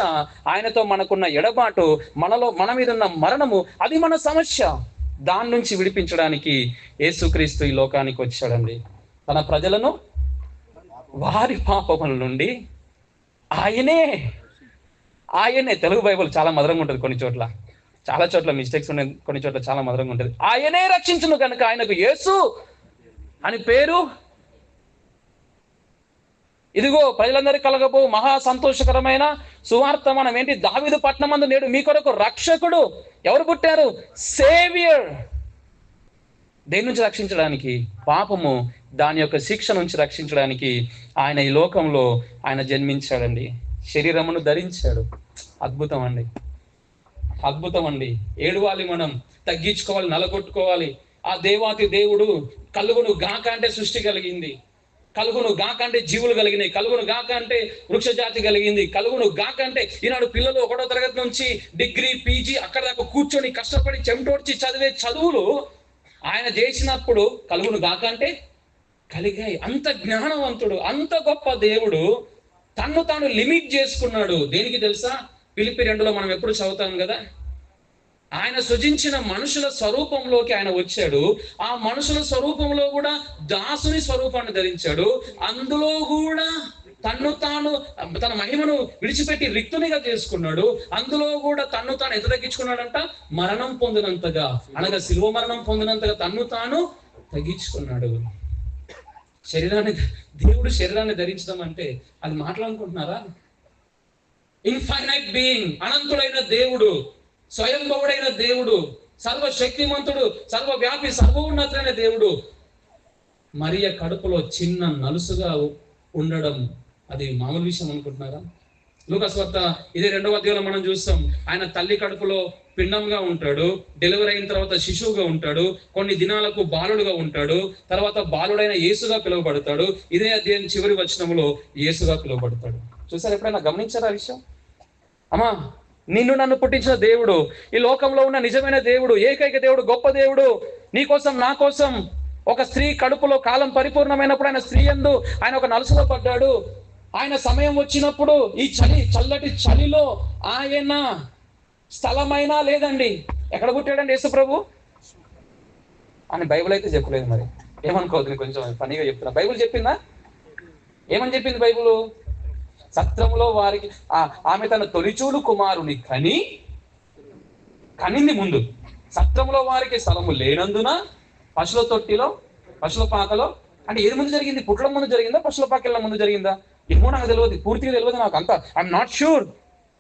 ఆయనతో మనకున్న ఎడబాటు, మన మీద ఉన్న మరణము, అది మన సమస్య. దాని నుంచి విడిపించడానికి యేసుక్రీస్తు ఈ లోకానికి వచ్చాడండి. తన ప్రజలను వారి పాపముల నుండి ఆయనే తెలుగు బైబిల్ చాలా మధురంగా ఉంటుంది, కొన్ని చోట్ల చాలా చోట్ల మిస్టేక్స్ ఉన్నాయి, కొన్ని చోట్ల చాలా మధురంగా ఉంటుంది. ఆయనే రక్షించును కనుక ఆయనకు యేసు అని పేరు. ఇదిగో ప్రజలందరికీ కలగబో మహా సంతోషకరమైన సువార్త. మనం ఏంటి? దావీదు పట్టణమందు నేడు మీ కొరకు రక్షకుడు. ఎవరు పుట్టారు? సేవియర్. దేని నుంచి రక్షించడానికి? పాపము, దాని యొక్క శిక్ష నుంచి రక్షించడానికి ఆయన ఈ లోకంలో ఆయన జన్మించాడండి, శరీరమును ధరించాడు. అద్భుతం అండి, అద్భుతం అండి. ఏడవాలి, మనం తగ్గించుకోవాలి, నలగొట్టుకోవాలి. ఆ దేవాతి దేవుడు కలుగును గాక అంటే సృష్టి కలిగింది, కలుగును గాక అంటే జీవులు కలిగినాయి, కలుగును గాక అంటే వృక్ష జాతి కలిగింది, కలుగును గాక అంటే ఈనాడు పిల్లలు 1వ తరగతి నుంచి డిగ్రీ, పీజీ అక్కడ దాకా కూర్చొని కష్టపడి చెమటోడ్చి చదివే చదువులు ఆయన చేసినప్పుడు కలుగును గాక అంటే కలిగాయి. అంత జ్ఞానవంతుడు, అంత గొప్ప దేవుడు తన్ను తాను లిమిట్ చేసుకున్నాడు. దేనికి తెలుసా? ఫిలిప్పి 2లో మనం ఎప్పుడు చదువుతాం కదా, ఆయన సృజించిన మనుషుల స్వరూపంలోకి ఆయన వచ్చాడు. ఆ మనుషుల స్వరూపంలో కూడా దాసుని స్వరూపాన్ని ధరించాడు. అందులో కూడా తన్ను తాను, తన మహిమను విడిచిపెట్టి రిక్తునిగా చేసుకున్నాడు. అందులో కూడా తన్ను తాను ఎంత తగ్గించుకున్నాడంట? మరణం పొందినంతగా, అనగా శిలువ మరణం పొందినంతగా తన్ను తాను తగ్గించుకున్నాడు. దేవుడు శరీరాన్ని ధరించడం అంటే అది మాట్లాడుకుంటున్నారా? ఇన్ఫైనైట్ బీయింగ్, అనంతుడైన దేవుడు, స్వయంభవుడైన దేవుడు, సర్వశక్తిమంతుడు, సర్వవ్యాపి, సర్వోన్నతుడైన దేవుడు మరియ కడుపులో చిన్న నలుసుగా ఉండడం అది మామూలు విషయం అనుకుంటున్నారా? లూకా సువార్త 2వ అధ్యాయంలో మనం చూస్తాం, ఆయన తల్లి కడుపులో పిండంగా ఉంటాడు, డెలివరీ అయిన తర్వాత శిశువుగా ఉంటాడు, కొన్ని దినాలకు బాలుడుగా ఉంటాడు, తర్వాత బాలుడైన యేసుగా పిలువబడతాడు. ఇదే అధ్యాయం చివరి వచనంలో యేసుగా పిలువబడతాడు. చూసారు? ఎప్పుడైనా గమనించారా విషయం? అమ్మా, నిన్ను నన్ను పుట్టించిన దేవుడు, ఈ లోకంలో ఉన్న నిజమైన దేవుడు, ఏకైక దేవుడు, గొప్ప దేవుడు, నీ కోసం నా కోసం ఒక స్త్రీ కడుపులో కాలం పరిపూర్ణమైనప్పుడు ఆయన స్త్రీ యందు ఆయన ఒక నలుసులో పడ్డాడు. ఆయన సమయం వచ్చినప్పుడు ఈ చల్లటి చలిలో ఆయన స్థలమైనా లేదండి. ఎక్కడ పుట్టాడండి యేసు ప్రభు అని బైబిల్ అయితే చెప్పలేదు. మరి ఏమనుకోవద్దు, కొంచెం ఫనీగా చెప్తున్నా. బైబిల్ చెప్పిందా? ఏమని చెప్పింది బైబిల్? సత్రంలో వారికి ఆమె తన తొలిచూలు కుమారుని కనింది ముందు. సత్రంలో వారికి స్థలము లేనందున పశువుల తొట్టిలో, పశువుల పాకలో, అంటే ఏది ముందు జరిగింది? పుట్టడం ముందు జరిగిందా, పశువుల పాకల ముందు జరిగిందా? ఏమో నాకు తెలియదు, పూర్తిగా తెలియదు నాకు అంతా. I'm not sure.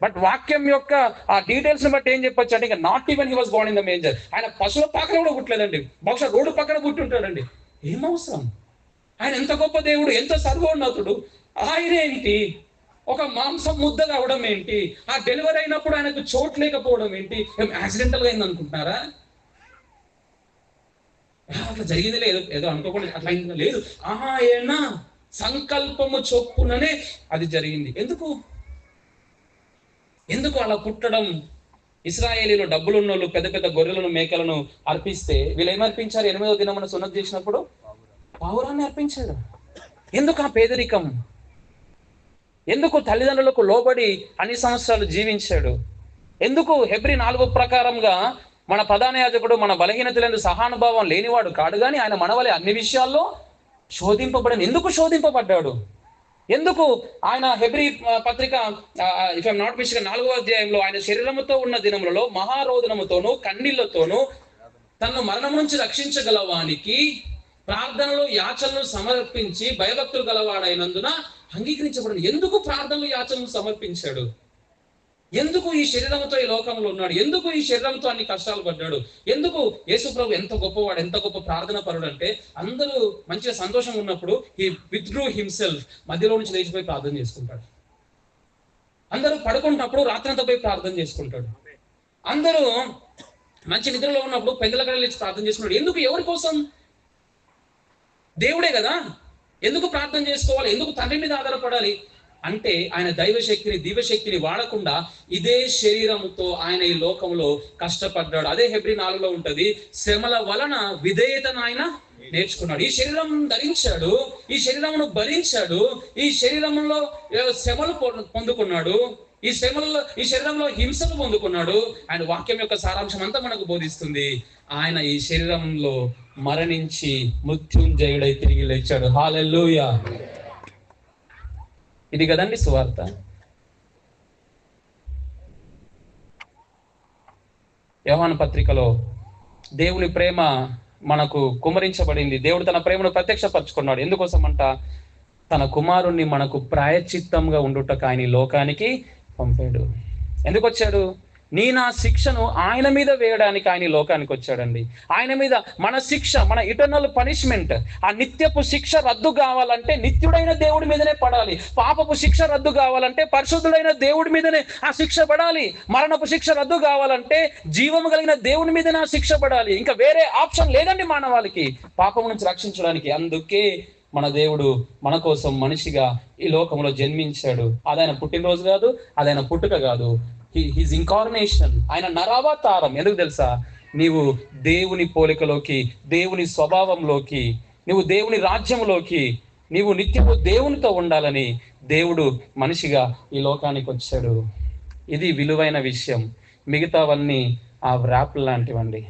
బట్ వాక్యం యొక్క ఆ డీటెయిల్స్ ని బట్టి ఏం చెప్పొచ్చు అంటే, ఇంకా not even he was Born in the manger. ఆయన పశువుల పాకలో కూడా పుట్టలేదండి, బహుశా రోడ్డు పక్కన పుట్టి ఉంటాడండి. ఏమవసరం? ఆయన ఎంత గొప్ప దేవుడు, ఎంత సర్వోన్నతుడు. ఆయన ఏంటి ఒక మాంసం ముద్ద కావడం ఏంటి? ఆ డెలివరీ అయినప్పుడు ఆయనకు చోటు లేకపోవడం ఏంటి? యాక్సిడెంటల్ గా అయింది అనుకుంటున్నారా? అట్లా జరిగింది లేదు, ఏదో అనుకోకుండా అట్లా అయింది లేదు. ఆయన సంకల్పము చొప్పుననే అది జరిగింది. ఎందుకు అలా పుట్టడం? ఇశ్రాయేలీలో డబ్బులు ఉన్నోళ్ళు పెద్ద పెద్ద గొర్రెలను, మేకలను అర్పిస్తే వీళ్ళు ఏమర్పించారు? 8వ దినమున సున్నతి చేసినప్పుడు పావురాన్ని అర్పించారు. ఎందుకు ఆ పేదరికం? ఎందుకు తల్లిదండ్రులకు లోబడి అన్ని సంవత్సరాలు జీవించాడు? ఎందుకు హెబ్రీ 4 ప్రకారంగా మన ప్రధాన యాజకుడు మన బలహీనతలందు సహానుభావం లేనివాడు కాడు, కానీ ఆయన మనవలే అన్ని విషయాల్లో శోధింపబడని. ఎందుకు శోధింపబడ్డాడు? ఎందుకు ఆయన హెబ్రీ పత్రిక ఇఫ్ ఐమ్ నాట్ మిస్టేకెన్ 4వ అధ్యాయంలో ఆయన శరీరముతో ఉన్న దినములలో మహారోదనముతోనూ కన్నీళ్లతోనూ తనను మరణం నుంచి రక్షించగలవానికి ప్రార్థనలో యాచనలు సమర్పించి భయభక్తులు గలవాడైనందున అంగీకరించబడింది. ఎందుకు ప్రార్థనలు యాచనలు సమర్పించాడు? ఎందుకు ఈ శరీరంతో ఈ లోకంలో ఉన్నాడు? ఎందుకు ఈ శరీరంతో అన్ని కష్టాలు పడ్డాడు? ఎందుకు యేసు ప్రభు ఎంత గొప్పవాడు, ఎంత గొప్ప ప్రార్థన పరుడు అంటే, అందరూ మంచిగా సంతోషంగా ఉన్నప్పుడు హీ విత్డ్రూ హిమ్సెల్ఫ్, మధ్యలో నుంచి లేచిపోయి ప్రార్థన చేసుకుంటాడు. అందరూ పడుకుంటున్నప్పుడు రాత్రంతా పోయి ప్రార్థన చేసుకుంటాడు. అందరూ మంచి నిద్రలో ఉన్నప్పుడు పెద్దల కడ లేచి ప్రార్థన చేసుకున్నాడు. ఎందుకు? ఎవరి కోసం? దేవుడే కదా. ఎందుకు ప్రార్థన చేసుకోవాలి? ఎందుకు తండ్రి మీద ఆధారపడాలి అంటే, ఆయన దైవశక్తిని దివ్యశక్తిని వాడకుండా ఇదే శరీరంతో ఆయన ఈ లోకంలో కష్టపడ్డాడు. అదే హెబ్రీ 4లో ఉంటది, శ్రమల వలన విధేయతను ఆయన నేర్చుకున్నాడు. ఈ శరీరం ధరించాడు, ఈ శరీరమును భరించాడు, ఈ శరీరంలో శ్రమలు పొందుకున్నాడు, ఈ శరీరంలో హింసలు పొందుకున్నాడు. ఆయన వాక్యం యొక్క సారాంశం అంతా మనకు బోధిస్తుంది. ఆయన ఈ శరీరంలో మరణించి మృత్యుంజయుడై తిరిగి లేచాడు. హల్లెలూయా. ఇది కదండి సువార్త. యోహాను పత్రికలో దేవుని ప్రేమ మనకు కుమ్మరించబడింది. దేవుడు తన ప్రేమను ప్రత్యక్షపరచుకున్నాడు. ఎందుకోసం అంట? తన కుమారుణ్ణి మనకు ప్రాయశ్చిత్తంగా ఉండుటకు ఆయన లోకానికి పంపాడు. ఎందుకు వచ్చాడు? నా శిక్షను ఆయన మీద వేయడానికి ఆయన లోకానికి వచ్చాడండి. ఆయన మీద మన శిక్ష, మన ఇటర్నల్ పనిష్మెంట్, ఆ నిత్యపు శిక్ష రద్దు కావాలంటే నిత్యుడైన దేవుడి మీదనే పడాలి. పాపపు శిక్ష రద్దు కావాలంటే పరిశుద్ధుడైన దేవుడి మీదనే ఆ శిక్ష పడాలి. మరణపు శిక్ష రద్దు కావాలంటే జీవము కలిగిన దేవుడి మీదనే ఆ శిక్ష పడాలి. ఇంకా వేరే ఆప్షన్ లేదండి మానవాళికి పాపం నుంచి రక్షించడానికి. అందుకే మన దేవుడు మన కోసం మనిషిగా ఈ లోకంలో జన్మించాడు. అదైన పుట్టినరోజు కాదు, అదైన పుట్టుక కాదు, హిజ్ ఇన్కార్నేషన్, ఆయన నరావతారం. ఎందుకు తెలుసా? నీవు దేవుని పోలికలోకి, దేవుని స్వభావంలోకి, నువ్వు దేవుని రాజ్యంలోకి, నీవు నిత్యము దేవునితో ఉండాలని దేవుడు మనిషిగా ఈ లోకానికి వచ్చాడు. ఇది విలువైన విషయం. మిగతావన్నీ ఆ వ్రాప్ లాంటివండి.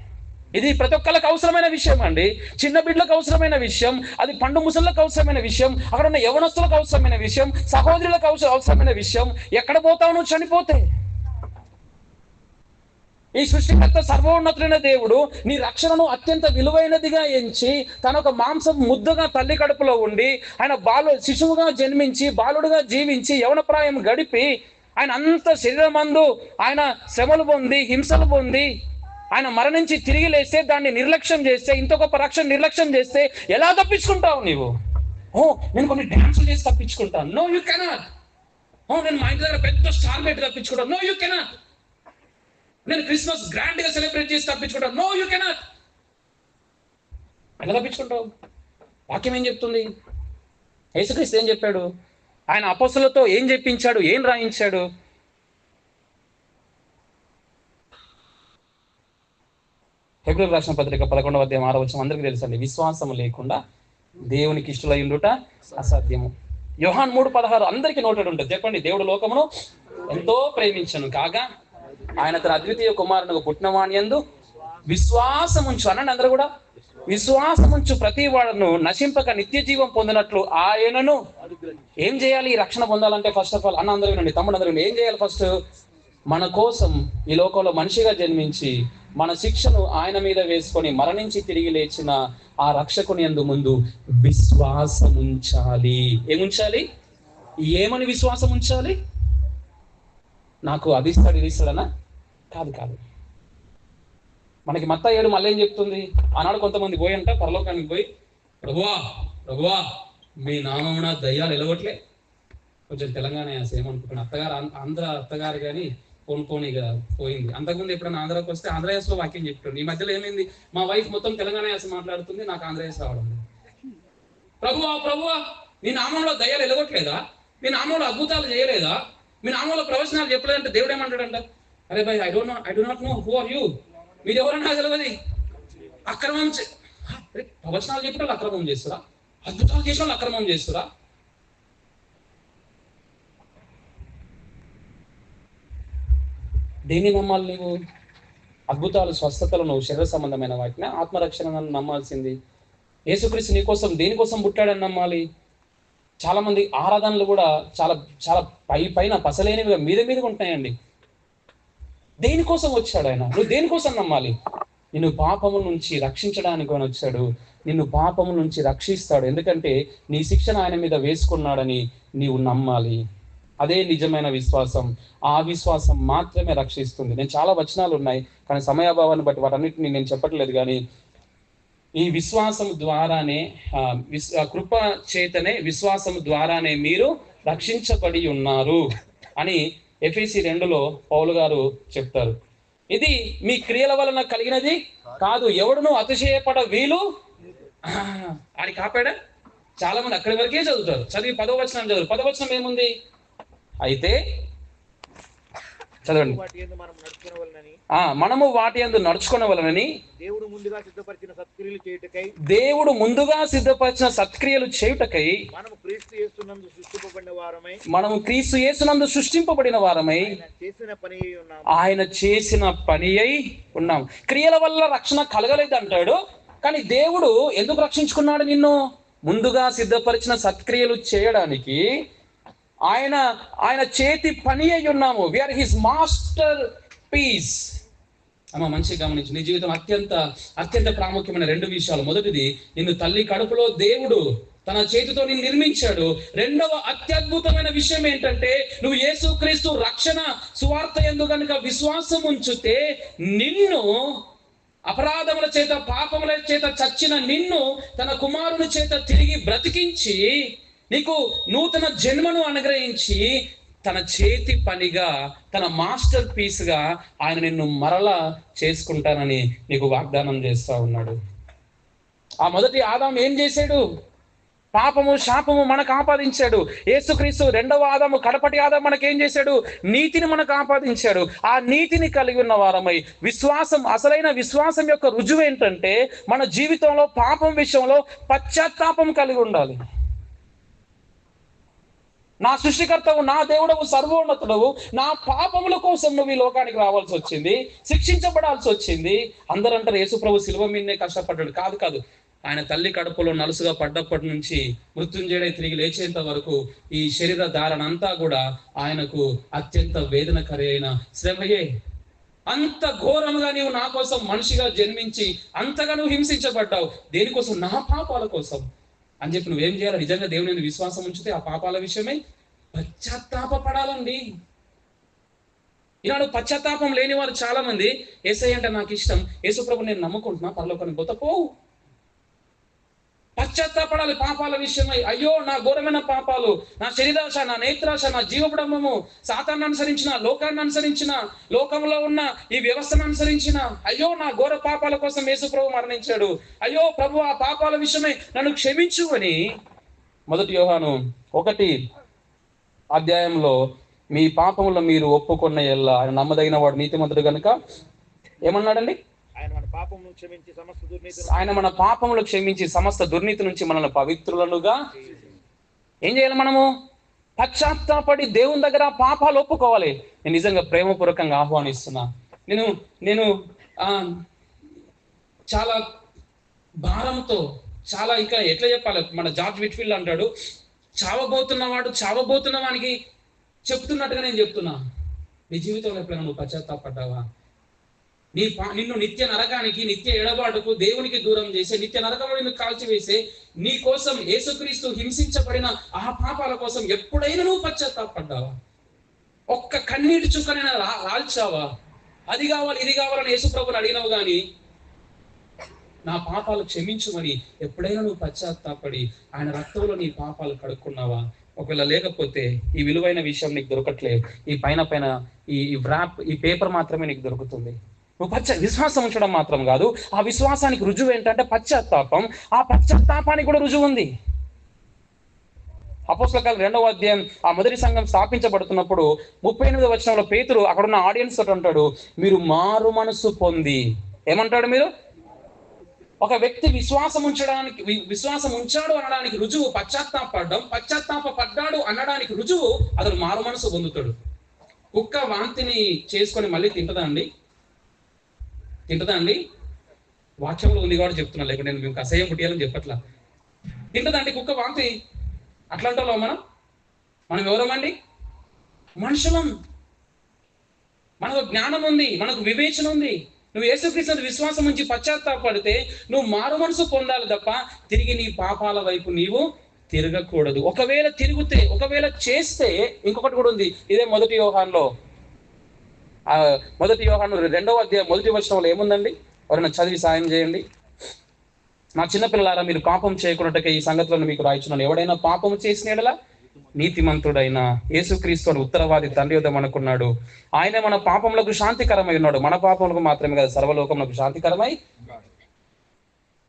ఇది ప్రతి ఒక్కరికి అవసరమైన విషయం అండి. చిన్న బిడ్డలకు అవసరమైన విషయం, అది పండు ముసళ్ళకు అవసరమైన విషయం, అక్కడ ఉన్న యవనస్తులకు అవసరమైన విషయం, సహోదరులకు అవసరమైన విషయం. ఎక్కడ పోతావు నువ్వు చనిపోతే? ఈ సృష్టికర్త సర్వోన్నతులైన దేవుడు నీ రక్షణను అత్యంత విలువైనదిగా ఎంచి తన ఒక మాంసం ముద్దగా తల్లి కడుపులో ఉండి ఆయన శిశువుగా జన్మించి బాలుడుగా జీవించి యవనప్రాయం గడిపి ఆయన అంత శరీరమందు ఆయన శ్రమలు పొంది హింసలు పొంది ఆయన మరణించి తిరిగి లేస్తే దాన్ని నిర్లక్ష్యం చేస్తే, ఇంత గొప్ప రక్షణ నిర్లక్ష్యం చేస్తే ఎలా తప్పించుకుంటావు నీవు? నేను కొన్ని డ్యాన్సులు చేసి తప్పించుకుంటాను. No you cannot. నేను మా ఇంటి దగ్గర పెద్ద స్టార్ పెట్టి తప్పించుకుంటాను. No you cannot. నేను క్రిస్మస్ గ్రాండ్ గా సెలబ్రేట్ చేసి తప్పించుకుంటాను. No you cannot. ఎలా తప్పించుకుంటావు? వాక్యం ఏం చెప్తుంది? యేసుక్రీస్తు ఏం చెప్పాడు? ఆయన అపోస్తలులతో ఏం చెప్పించాడు? ఏం రాయించాడు? హెబ్రీయులకు రాసిన పత్రిక 11వ అధ్యాయం 6వ వచనం అందరికీ తెలుసండి. విశ్వాసము లేకుండా దేవునికి ఇష్టలై ఉండుట అసాధ్యము. యోహాను 3:16 అందరికీ నోటెడ్ ఉంటుంది. చెప్పండి. దేవుడు లోకమును ఎంతో ప్రేమించను కాగా ఆయన తన అద్వితీయ కుమారునికి పుట్టినవాని యందు విశ్వాసముంచు. అనండి అందరూ కూడా. విశ్వాసముంచు ప్రతి వాడును నశింపక నిత్య జీవం పొందినట్లు ఆయనను ఏం చేయాలి? ఈ రక్షణ పొందాలంటే ఫస్ట్ ఆఫ్ ఆల్ అన్న అందరూ వినండి, తమ్ముడు అందరూ ఏం చేయాలి? ఫస్ట్ మన కోసం ఈ లోకంలో మనిషిగా జన్మించి మన శిక్షను ఆయన మీద వేసుకొని మరణించి తిరిగి లేచిన ఆ రక్షకుని యందు ముందు విశ్వాసం ఉంచాలి. ఏముంచాలి? ఏమని విశ్వాసం ఉంచాలి? నాకు అది ఇస్తాడు ఇది ఇస్తాడనా? కాదు కాదు. మనకి మత్తయి 7 మళ్ళీ ఏం చెప్తుంది? ఆనాడు కొంతమంది పోయి అంట పరలోకానికి పోయి, ప్రభువా మీ నామమున దయ్యాలు ఎలగొట్లే. కొంచెం తెలంగాణ ఏమనుకుంటున్నా, అత్తగారు ఆంధ్ర అత్తగారు కానీ పోనిగా పోయింది. అంతకుముందు ఎప్పుడైనా ఆంధ్రాకి వస్తే ఆంధ్ర యాసలో వాక్యం చెప్తుంది. ఈ మధ్యలో ఏమైంది? మా వైఫ్ మొత్తం తెలంగాణ యాస మాట్లాడుతుంది, నాకు ఆంధ్ర యాస రావడం. ప్రభువా మీ నామంలో దయ్యాలు ఎలగొట్టలేదా? మీ నామంలో అద్భుతాలు చేయలేదా? మీ నామంలో ప్రవచనాలు చెప్పలేదంటే దేవుడు ఏమంటాడంట? అరే భాయ్, I do not know who are you. మీరు ఎవరన్నా తెలియదు. అక్రమం ప్రవచనాలు చెప్పిన అక్రమం చేస్తురా? అద్భుతాలు చేసిన అక్రమం చేస్తురా? దేన్ని నమ్మాలి నీవు? అద్భుతాలు, స్వస్థతలను, శరీర సంబంధమైన వాటిని, ఆత్మరక్షణను నమ్మాల్సింది. యేసుక్రీస్తు నీకోసం దేనికోసం పుట్టాడని నమ్మాలి. చాలా మంది ఆరాధనలు కూడా చాలా చాలా పైన పసలేనివిగా మీదగా ఉంటాయండి. దేనికోసం వచ్చాడు ఆయన? నువ్వు దేనికోసం నమ్మాలి? నిన్ను పాపము నుంచి రక్షించడానికి అని వచ్చాడు. నిన్ను పాపము నుంచి రక్షిస్తాడు. ఎందుకంటే నీ శిక్షను ఆయన మీద వేసుకున్నాడని నీవు నమ్మాలి. అదే నిజమైన విశ్వాసం. ఆ విశ్వాసం మాత్రమే రక్షిస్తుంది. నేను చాలా వచనాలు ఉన్నాయి, కానీ సమయాభావాన్ని బట్టి వాటన్నిటిని నేను చెప్పట్లేదు. కానీ ఈ విశ్వాసం ద్వారానే, కృప చేతనే, విశ్వాసం ద్వారానే మీరు రక్షించబడి ఉన్నారు అని ఎఫెసీ 2లో పౌలు గారు చెప్తారు. ఇది మీ క్రియల వలన కలిగినది కాదు, ఎవడును అతిశయపడ వీలు. ఆడి కాపాడా? చాలా మంది అక్కడి వరకే చదువుతారు. చదివి 10వ వచనం చదువు. 10వ వచనం ఏముంది? అయితే చదవండి. మనము వాటి యందు నడుచుకొనవలెనని దేవుడు ముందుగా సిద్ధపరిచిన సత్క్రియలు చేయుటకై మనము క్రీస్తు యేసునందు సృష్టింపబడిన వారమై ఆయన చేసిన పని అయి ఉన్నాం. క్రియల వల్ల రక్షణ కలగలేదు అంటాడు, కానీ దేవుడు ఎందుకు రక్షించుకున్నాడు నిన్ను? ముందుగా సిద్ధపరిచిన సత్క్రియలు చేయడానికి ఆయన చేతి పని అయి ఉన్నాము. We're his masterpiece. అమ్మ మంచిగా గమనించు. నీ జీవితం అత్యంత ప్రాముఖ్యమైన 2 విషయాలు. మొదటిది, నిన్ను తల్లి కడుపులో దేవుడు తన చేతితో నిన్ను నిర్మించాడు. రెండవ అత్యద్భుతమైన విషయం ఏంటంటే, నువ్వు యేసుక్రీస్తు రక్షణ సువార్త యందు గనుక విశ్వాసం ఉంచితే నిన్ను అపరాధముల చేత, పాపముల చేత చచ్చిన నిన్ను తన కుమారుని చేత తిరిగి బ్రతికించి నీకు నూతన జన్మను అనుగ్రహించి తన చేతి పనిగా, తన మాస్టర్ పీస్ గా ఆయన నిన్ను మరలా చేసుకుంటానని నీకు వాగ్దానం చేస్తా ఉన్నాడు. ఆ మొదటి ఆదాము ఏం చేశాడు? పాపము, శాపము మనకు ఆపాదించాడు. యేసుక్రీస్తు 2వ ఆదాము, కడపటి ఆదాము మనకేం చేశాడు? నీతిని మనకు ఆపాదించాడు. ఆ నీతిని కలిగి ఉన్న వారమై విశ్వాసం, అసలైన విశ్వాసం యొక్క రుజువు ఏంటంటే మన జీవితంలో పాపం విషయంలో పశ్చాత్తాపం కలిగి ఉండాలి. నా సృష్టికర్తవు, నా దేవుడవు, సర్వోన్నతుడవు, నా పాపముల కోసం నువ్వు ఈ లోకానికి రావాల్సి వచ్చింది, శిక్షించబడాల్సి వచ్చింది. అందరూ అంటారు యేసు ప్రభు శిలువ మీదనే కష్టపడ్డాడు. కాదు. ఆయన తల్లి కడుపులో నలుసుగా పడ్డప్పటి నుంచి మృత్యుంజయుడై తిరిగి లేచేంత వరకు ఈ శరీర ధారణ అంతా కూడా ఆయనకు అత్యంత వేదనకరైన శ్రమయే. అంత ఘోరముగా నీవు నా కోసం మనిషిగా జన్మించి అంతగా నువ్వు హింసించబడ్డావు. దేనికోసం? నా పాపాల కోసం అని చెప్పి నువ్వేం చేయాలి? నిజంగా దేవుని విశ్వాసం ఉంచితే ఆ పాపాల విషయమై పశ్చాత్తాపడాలండి. ఈనాడు పశ్చాత్తాపం లేని వారు చాలా మంది, యేసయ్య అంటే నాకు ఇష్టం, యేసుప్రభు నేను నమ్ముకుంటున్నా, పరలోకానికి పోతపో. పశ్చాత్తాపడాలి పాపాల విషయమై. అయ్యో నా ఘోరమైన పాపాలు, నా శరీరాశ, నా నేత్రాశ, నా జీవబ్రహ్మము, సాతాన్ని అనుసరించిన, లోకాన్ని అనుసరించిన, లోకంలో ఉన్న ఈ వ్యవస్థను అనుసరించిన, అయ్యో నా ఘోర పాపాల కోసం యేసు ప్రభు మరణించాడు. అయ్యో ప్రభు ఆ పాపాల విషయమై నన్ను క్షమించు అని 1 యోహాను 1 అధ్యాయంలో మీ పాపములను మీరు ఒప్పుకున్న ఎల్లా ఆయన నమ్మదగిన వాడు, నీతిమంతుడు గనుక ఏమన్నాడండి? ఆయన మన పాపములు క్షమించి సమస్త దుర్నీతి నుంచి మనల్ని పవిత్రులనుగా ఏం చేయాలి? మనము పశ్చాత్తాపడి దేవుని దగ్గర పాపాలు ఒప్పుకోవాలి. నేను నిజంగా ప్రేమపూర్వకంగా ఆహ్వానిస్తున్నా. నేను చాలా భారంతో, చాలా ఇంకా ఎట్లా చెప్పాలి, మన జార్జ్ విట్ఫీల్డ్ అంటాడు, చావబోతున్న వానికి చెప్తున్నట్టుగా నేను చెప్తున్నా. నీ జీవితంలో ఎప్పుడైనా నువ్వు పశ్చాత్తాపడ్డావా? నిన్ను నిత్య నరకానికి, నిత్య ఎడబాటుకు, దేవునికి దూరం చేసే, నిత్య నరకంలో నిన్ను కాల్చివేసే, నీ కోసం యేసుక్రీస్తు హింసించబడిన ఆ పాపాల కోసం ఎప్పుడైనా నువ్వు పశ్చాత్తాపడ్డావా? ఒక్క కన్నీటి చుక్కనైనా రాల్చావా? అది కావాలి, ఇది కావాలని యేసు ప్రభుని అడిగినావు, కానీ నా పాపాలు క్షమించమని ఎప్పుడైనా నువ్వు పశ్చాత్తాపడి ఆయన రక్తంలో నీ పాపాలు కడుక్కున్నావా? ఒకవేళ లేకపోతే ఈ విలువైన విషయం నీకు దొరకట్లేదు. ఈ పైన ఈ పేపర్ మాత్రమే నీకు దొరుకుతుంది. నువ్వు విశ్వాసం ఉంచడం మాత్రం కాదు, ఆ విశ్వాసానికి రుజువు ఏంటంటే పశ్చాత్తాపం. ఆ పశ్చాత్తాపానికి కూడా రుజువు ఉంది. అపోస్తల కార్యాలు 2వ అధ్యాయం ఆ మొదటి సంఘం స్థాపించబడుతున్నప్పుడు 38వ వచనంలో పేతురు అక్కడున్న ఆడియన్స్ తోటి అంటాడు, మీరు మారు మనసు పొంది. ఏమంటాడు? మీరు ఒక వ్యక్తి విశ్వాసం ఉంచాడు అనడానికి రుజువు పశ్చాత్తాపడ్డం, పశ్చాత్తాపడ్డాడు అనడానికి రుజువు అతను మారు మనసు పొందుతాడు. కుక్క వాంతిని చేసుకొని మళ్ళీ తింటదా అండి? తింటదా అండి? వాక్యంలో ఉంది కాబట్టి చెప్తున్నా, లేకపోతే నేను మీకు అసహ్యం పుట్టియాలని చెప్పట్లా. తింటదా అండి కుక్క వాంతి? అట్లాంటి వాళ్ళం మనం ఎవరమండి? మనుషులం. మనకు జ్ఞానం ఉంది, మనకు వివేచన ఉంది. నువ్వు యేసుక్రీస్తు విశ్వాసం నుంచి పశ్చాత్తాపడితే నువ్వు మారు మనసు పొందాలి తప్ప తిరిగి నీ పాపాల వైపు నీవు తిరగకూడదు. ఒకవేళ చేస్తే ఇంకొకటి కూడా ఉంది. ఇదే మొదటి యోహానులో 2వ అధ్యాయం 1వ వచనంలో ఏముందండి? ఎవరైనా చదివి సాయం చేయండి. నా చిన్నపిల్లలారా, మీరు పాపం చేయకున్నట్టుగా ఈ సంగతులను మీకు రాయించున్నాను. ఎవడైనా పాపం చేసిన యెడల నీతిమంతుడైన యేసుక్రీస్తు ఉత్తరవాది తండ్రి యొద్ద మనకున్నాడు. ఆయన మన పాపములకు శాంతికరమై ఉన్నాడు. మన పాపములకు మాత్రమే కదా, సర్వలోకములకు శాంతికరమై.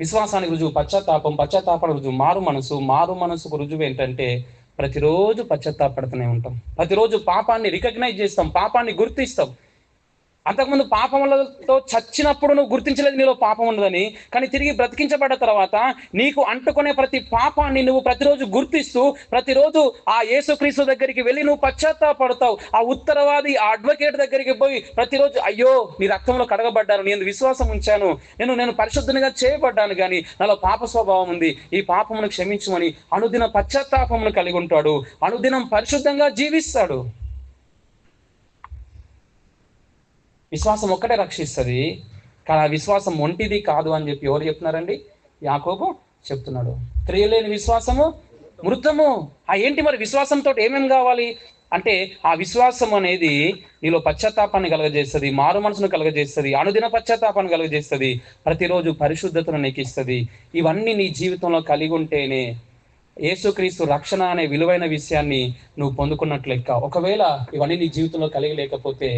విశ్వాసానికి రుజువు పశ్చాత్తాపం రుజువు మారు మనసుకు రుజువు ఏంటంటే ప్రతిరోజు పశ్చాత్తాపడుతూనే ఉంటాం. ప్రతిరోజు పాపాన్ని రికగ్నైజ్ చేస్తాం, పాపాన్ని గుర్తిస్తాం. అంతకుముందు పాపములతో చచ్చినప్పుడు నువ్వు గుర్తించలేదు నీలో పాపం ఉన్నదని, కానీ తిరిగి బ్రతికించబడ్డ తర్వాత నీకు అంటుకునే ప్రతి పాపాన్ని నువ్వు ప్రతిరోజు గుర్తిస్తూ ప్రతిరోజు ఆ యేసుక్రీస్తు దగ్గరికి వెళ్ళి నువ్వు పశ్చాత్తాపడతావు. ఆ ఉత్తరవాది, ఆ అడ్వకేట్ దగ్గరికి పోయి ప్రతిరోజు, అయ్యో నీ రక్తంలో కడగబడ్డాను, నేను విశ్వాసం ఉంచాను, నేను పరిశుద్ధంగా చేయబడ్డాను, కానీ నాలో పాప స్వభావం ఉంది, ఈ పాపమును క్షమించమని అనుదిన పశ్చాత్తాపమును కలిగి ఉంటాడు. అనుదినం పరిశుద్ధంగా జీవిస్తాడు. విశ్వాసం ఒక్కటే రక్షిస్తుంది, కానీ ఆ విశ్వాసం ఒంటిది కాదు అని చెప్పి ఎవరు చెప్తున్నారండి? యాకోబు చెప్తున్నాడు. క్రియలేని విశ్వాసము మృతము. ఏంటి మరి విశ్వాసంతో ఏమేమి కావాలి అంటే, ఆ విశ్వాసం అనేది నీలో పశ్చాత్తాపాన్ని కలగజేస్తుంది, మారు మనసును కలగజేస్తుంది, అనుదిన పశ్చాత్తాపాన్ని కలగజేస్తుంది, ప్రతిరోజు పరిశుద్ధతను నీకు ఇస్తుంది. ఇవన్నీ నీ జీవితంలో కలిగి ఉంటేనే యేసుక్రీస్తు రక్షణ అనే విలువైన విషయాన్ని నువ్వు పొందుకున్నట్లు లెక్క. ఒకవేళ ఇవన్నీ నీ జీవితంలో కలిగి లేకపోతే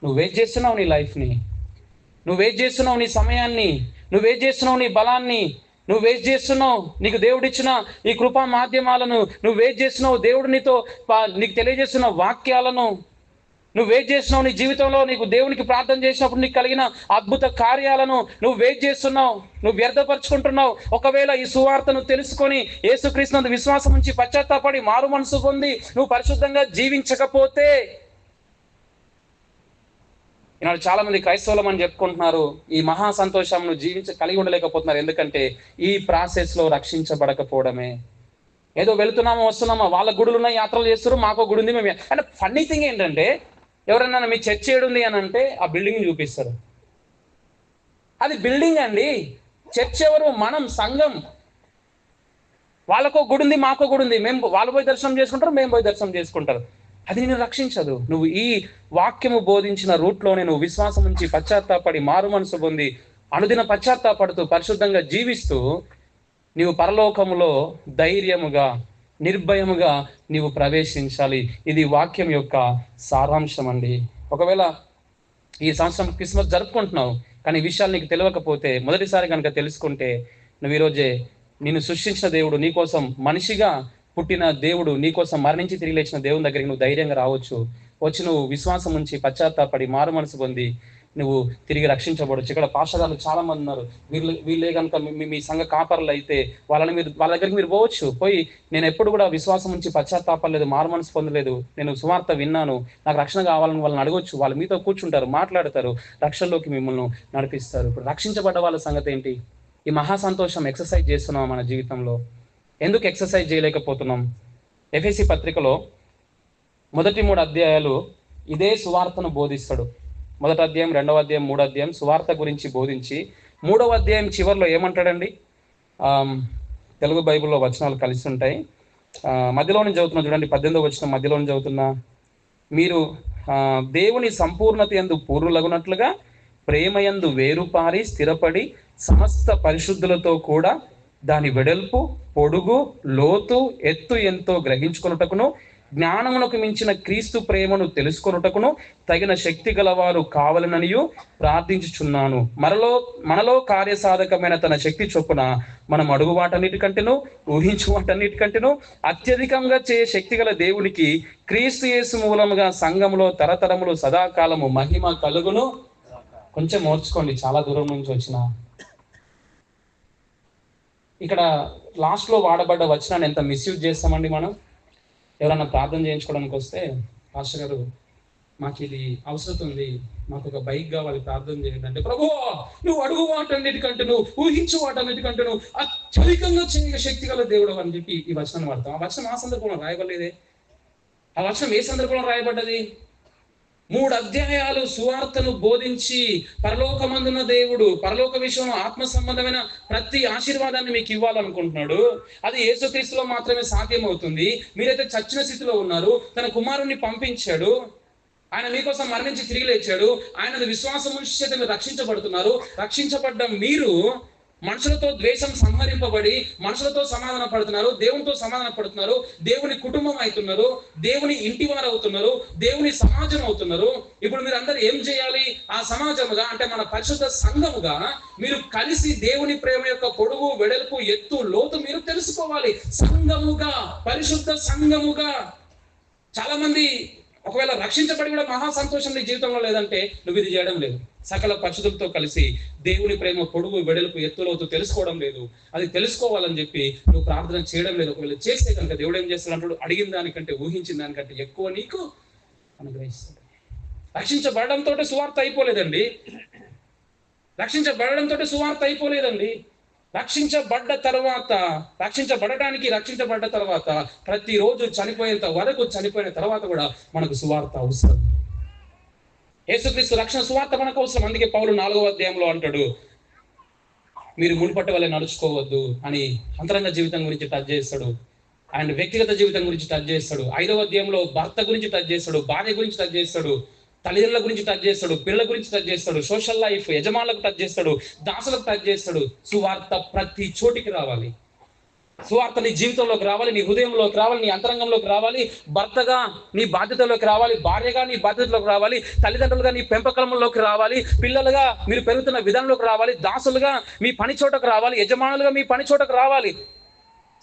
నువ్వు వేస్ట్ చేస్తున్నావు నీ లైఫ్ని, నువ్వు వేస్ట్ చేస్తున్నావు నీ సమయాన్ని, నువ్వు వేస్ట్ చేస్తున్నావు నీ బలాన్ని, నువ్వు వేస్ట్ చేస్తున్నావు నీకు దేవుడిచ్చిన ఈ కృపా మాధ్యమాలను, నువ్వు వేస్ట్ చేస్తున్నావు దేవుడు నీకు తెలియజేస్తున్న వాక్యాలను, నువ్వు వేస్ట్ చేస్తున్నావు నీ జీవితంలో నీకు దేవునికి ప్రార్థన చేసినప్పుడు నీకు కలిగిన అద్భుత కార్యాలను నువ్వు వేస్ట్ చేస్తున్నావు, నువ్వు వ్యర్థపరుచుకుంటున్నావు. ఒకవేళ ఈ సువార్తను తెలుసుకొని యేసుక్రీస్తునందు విశ్వాసం నుంచి పశ్చాత్తాపడి మారు మనసు పొంది నువ్వు పరిశుద్ధంగా జీవించకపోతే, ఈనాడు చాలా మంది క్రైస్తవులం అని చెప్పుకుంటున్నారు, ఈ మహా సంతోషంను కలిగి ఉండలేకపోతున్నారు. ఎందుకంటే ఈ ప్రాసెస్లో రక్షించబడకపోవడమే. ఏదో వెళుతున్నామా వస్తున్నామా, వాళ్ళ గుడులు ఉన్న యాత్రలు చేస్తారు, మాకో గుడి ఉంది మేము. అంటే ఫన్నీ థింగ్ ఏంటంటే, ఎవరన్నా మీ చర్చ్ ఏడుంది అని అంటే ఆ బిల్డింగ్ చూపిస్తారు. అది బిల్డింగ్ అండి. చర్చ్ ఎవరు? మనం, సంఘం. వాళ్ళకో గుడి ఉంది, మాకో గుడి ఉంది, వాళ్ళు పోయి దర్శనం చేసుకుంటారు, మేము పోయి దర్శనం చేసుకుంటారు. అది నేను రక్షించదు. నువ్వు ఈ వాక్యము బోధించిన రూట్లోనే నువ్వు విశ్వాసం నుంచి పశ్చాత్తాపడి మారు మనసు పొంది అనుదిన పశ్చాత్తాపడుతూ పరిశుద్ధంగా జీవిస్తూ నీవు పరలోకములో ధైర్యముగా నిర్భయముగా నీవు ప్రవేశించాలి. ఇది వాక్యం యొక్క సారాంశం అండి. ఒకవేళ ఈ సంవత్సరం క్రిస్మస్ జరుపుకుంటున్నావు, కానీ ఈ విషయాలు నీకు తెలియకపోతే, మొదటిసారి కనుక తెలుసుకుంటే, నువ్వు ఈరోజే నిన్ను సృష్టించిన దేవుడు నీకోసం మనిషిగా పుట్టిన దేవుడు నీకోసం మరణించి తిరిగి లేచిన దేవుని దగ్గరికి నువ్వు ధైర్యంగా రావచ్చు. వచ్చి నువ్వు విశ్వాసం ఉంచి పశ్చాత్తాపడి మారు మనసు పొంది నువ్వు తిరిగి రక్షించబడవచ్చు. ఇక్కడ పాస్టర్లు చాలా మంది ఉన్నారు. వీళ్ళే కనుక మీ సంఘ కాపర్లు అయితే వాళ్ళ దగ్గరికి మీరు పోవచ్చు. పోయి, నేను ఎప్పుడు కూడా విశ్వాసం ఉంచి పశ్చాత్తాపలేదు, మారు మనసు పొందలేదు, నేను సువార్త విన్నాను, నాకు రక్షణ కావాలని వాళ్ళని అడగొచ్చు. వాళ్ళు మీతో కూర్చుంటారు, మాట్లాడతారు, రక్షణలోకి మిమ్మల్ని నడిపిస్తారు. ఇప్పుడు రక్షించబడ్డ వాళ్ళ సంగతి ఏంటి? ఈ మహా సంతోషం ఎక్సర్సైజ్ చేస్తున్నాం మన జీవితంలో. ఎందుకు ఎక్సర్సైజ్ చేయలేకపోతున్నాం? ఎఫెసీ పత్రికలో మొదటి 3 అధ్యాయాలు ఇదే సువార్తను బోధిస్తాడు. 1వ అధ్యాయం, 2వ అధ్యాయం, 3వ అధ్యాయం సువార్త గురించి బోధించి 3వ అధ్యాయం చివరిలో ఏమంటాడండి? తెలుగు బైబిల్లో వచనాలు కలిసి ఉంటాయి. మధ్యలో నుంచి చదువుతున్నా చూడండి, 18వ వచనం మధ్యలో నుంచి చదువుతున్నా. మీరు దేవుని సంపూర్ణత యందు పూర్ణులగునట్లుగా ప్రేమయందు వేరుపారి స్థిరపడి సమస్త పరిశుద్ధులతో కూడా దాని వెడల్పు, పొడుగు, లోతు, ఎత్తు ఎంతో గ్రహించుకొనుటకును, జ్ఞానమునకు మించిన క్రీస్తు ప్రేమను తెలుసుకొనుటకును తగిన శక్తి గలవారు కావాలననియు ప్రార్థించుచున్నాను. మనలో కార్యసాధకమైన తన శక్తి చొప్పున మనం అడుగు వాటన్నిటికంటేను ఊహించు వాటన్నిటికంటేను అత్యధికంగా చేయ శక్తి గల దేవునికి క్రీస్తు యేసు మూలముగా సంఘములో తరతరములు సదాకాలము మహిమ కలుగును. కొంచెం ఓర్చుకోండి, చాలా దూరం నుంచి వచ్చిన. ఇక్కడ లాస్ట్లో వాడబడ్డ వచనాన్ని ఎంత మిస్యూజ్ చేస్తామండి మనం. ఎవరన్నా ప్రార్థన చేయించుకోవడానికి వస్తే, పాస్టర్ గారు మాకు ఇది అవసరం ఉంది, మాకు ఒక బైక్ కావాలి, ప్రార్థన చేయండి అంటే, ప్రభువా నువ్వు అడుగు వాటన్నిటికంటే, నువ్వు ఊహించు వాటన్నిటికంటే నువ్వు అత్యధికంగా చేయగల శక్తి గల దేవుడు అని చెప్పి ఈ వచనాన్ని వాడతాం. ఆ వచనం ఆ సందర్భంలో రాయబడలేదే. ఆ వచనం ఏ సందర్భంలో రాయబడ్డది? 3 అధ్యాయాలు సువార్తను బోధించి పరలోకమందున్న దేవుడు పరలోక విషయంలో ఆత్మ సంబంధమైన ప్రతి ఆశీర్వాదాన్ని మీకు ఇవ్వాలనుకుంటున్నాడు. అది యేసుక్రీస్తులో మాత్రమే సాధ్యమవుతుంది. మీరైతే చచ్చిన స్థితిలో ఉన్నారు. తన కుమారుణ్ణి పంపించాడు. ఆయన మీకోసం మరణించి తిరిగి లేచాడు. ఆయన విశ్వాసం చేత మీరు రక్షించబడుతున్నారు. రక్షించబడ్డ మీరు మనుషులతో ద్వేషం సంహరింపబడి మనుషులతో సమాధాన పడుతున్నారు, దేవునితో సమాధాన పడుతున్నారు, దేవుని కుటుంబం అవుతున్నారు, దేవుని ఇంటి వారు అవుతున్నారు, దేవుని సమాజం అవుతున్నారు. ఇప్పుడు మీరు అందరూ ఏం చేయాలి? ఆ సమాజముగా అంటే మన పరిశుద్ధ సంఘముగా మీరు కలిసి దేవుని ప్రేమ యొక్క పొడుగు, వెడల్పు, ఎత్తు, లోతు మీరు తెలుసుకోవాలి. సంఘముగా, పరిశుద్ధ సంఘముగా. చాలా మంది ఒకవేళ రక్షించబడి కూడా మహా సంతోషం నీ జీవితంలో లేదంటే నువ్వు ఇది చేయడం లేదు. సకల పరిశుద్ధులతో కలిసి దేవుని ప్రేమ పొడుగు, వెడల్పు, ఎత్తులోతు తెలుసుకోవడం లేదు. అది తెలుసుకోవాలని చెప్పి నువ్వు ప్రార్థన చేయడం లేదు. ఒకవేళ చేస్తే కనుక దేవుడు ఏం చేస్తాడు? అడిగిన దానికంటే, ఊహించిన దానికంటే ఎక్కువ నీకు అనుగ్రహిస్తాడు. రక్షించబడడంతో సువార్త అయిపోలేదండి. రక్షించబడడంతో సువార్త అయిపోలేదండి. రక్షించబడ్డ తర్వాత ప్రతిరోజు చనిపోయేంత వరకు, చనిపోయిన తర్వాత కూడా మనకు సువార్త అవసరం. యేసుక్రీస్తు రక్షణ సువార్త మనకు అవసరం. అందుకే పౌలు 4వ అధ్యాయంలో అంటాడు, మీరు మునుపటి వల్లే నడుచుకోవద్దు అని అంతరంగ జీవితం గురించి టచ్ చేస్తాడు. అండ్ వ్యక్తిగత జీవితం గురించి టచ్ చేస్తాడు. 5వ అధ్యాయంలో భర్త గురించి టచ్ చేస్తాడు, భార్య గురించి టచ్ చేస్తాడు, తల్లిదండ్రుల గురించి టచ్ చేస్తాడు, పిల్లల గురించి టచ్ చేస్తాడు, సోషల్ లైఫ్, యజమానులకు టచ్ చేస్తాడు, దాసులకు టచ్ చేస్తాడు. సువార్త ప్రతి చోటికి రావాలి. సువార్త నీ జీవితంలోకి రావాలి, నీ హృదయంలోకి రావాలి, నీ అంతరంగంలోకి రావాలి. భర్తగా నీ బాధ్యతలోకి రావాలి, భార్యగా నీ బాధ్యతలోకి రావాలి, తల్లిదండ్రులుగా నీ పెంపకంలోకి రావాలి, పిల్లలుగా మీరు పెరుగుతున్న విధానంలోకి రావాలి, దాసులుగా మీ పని చోటకు రావాలి, యజమానులుగా మీ పని చోటకు రావాలి.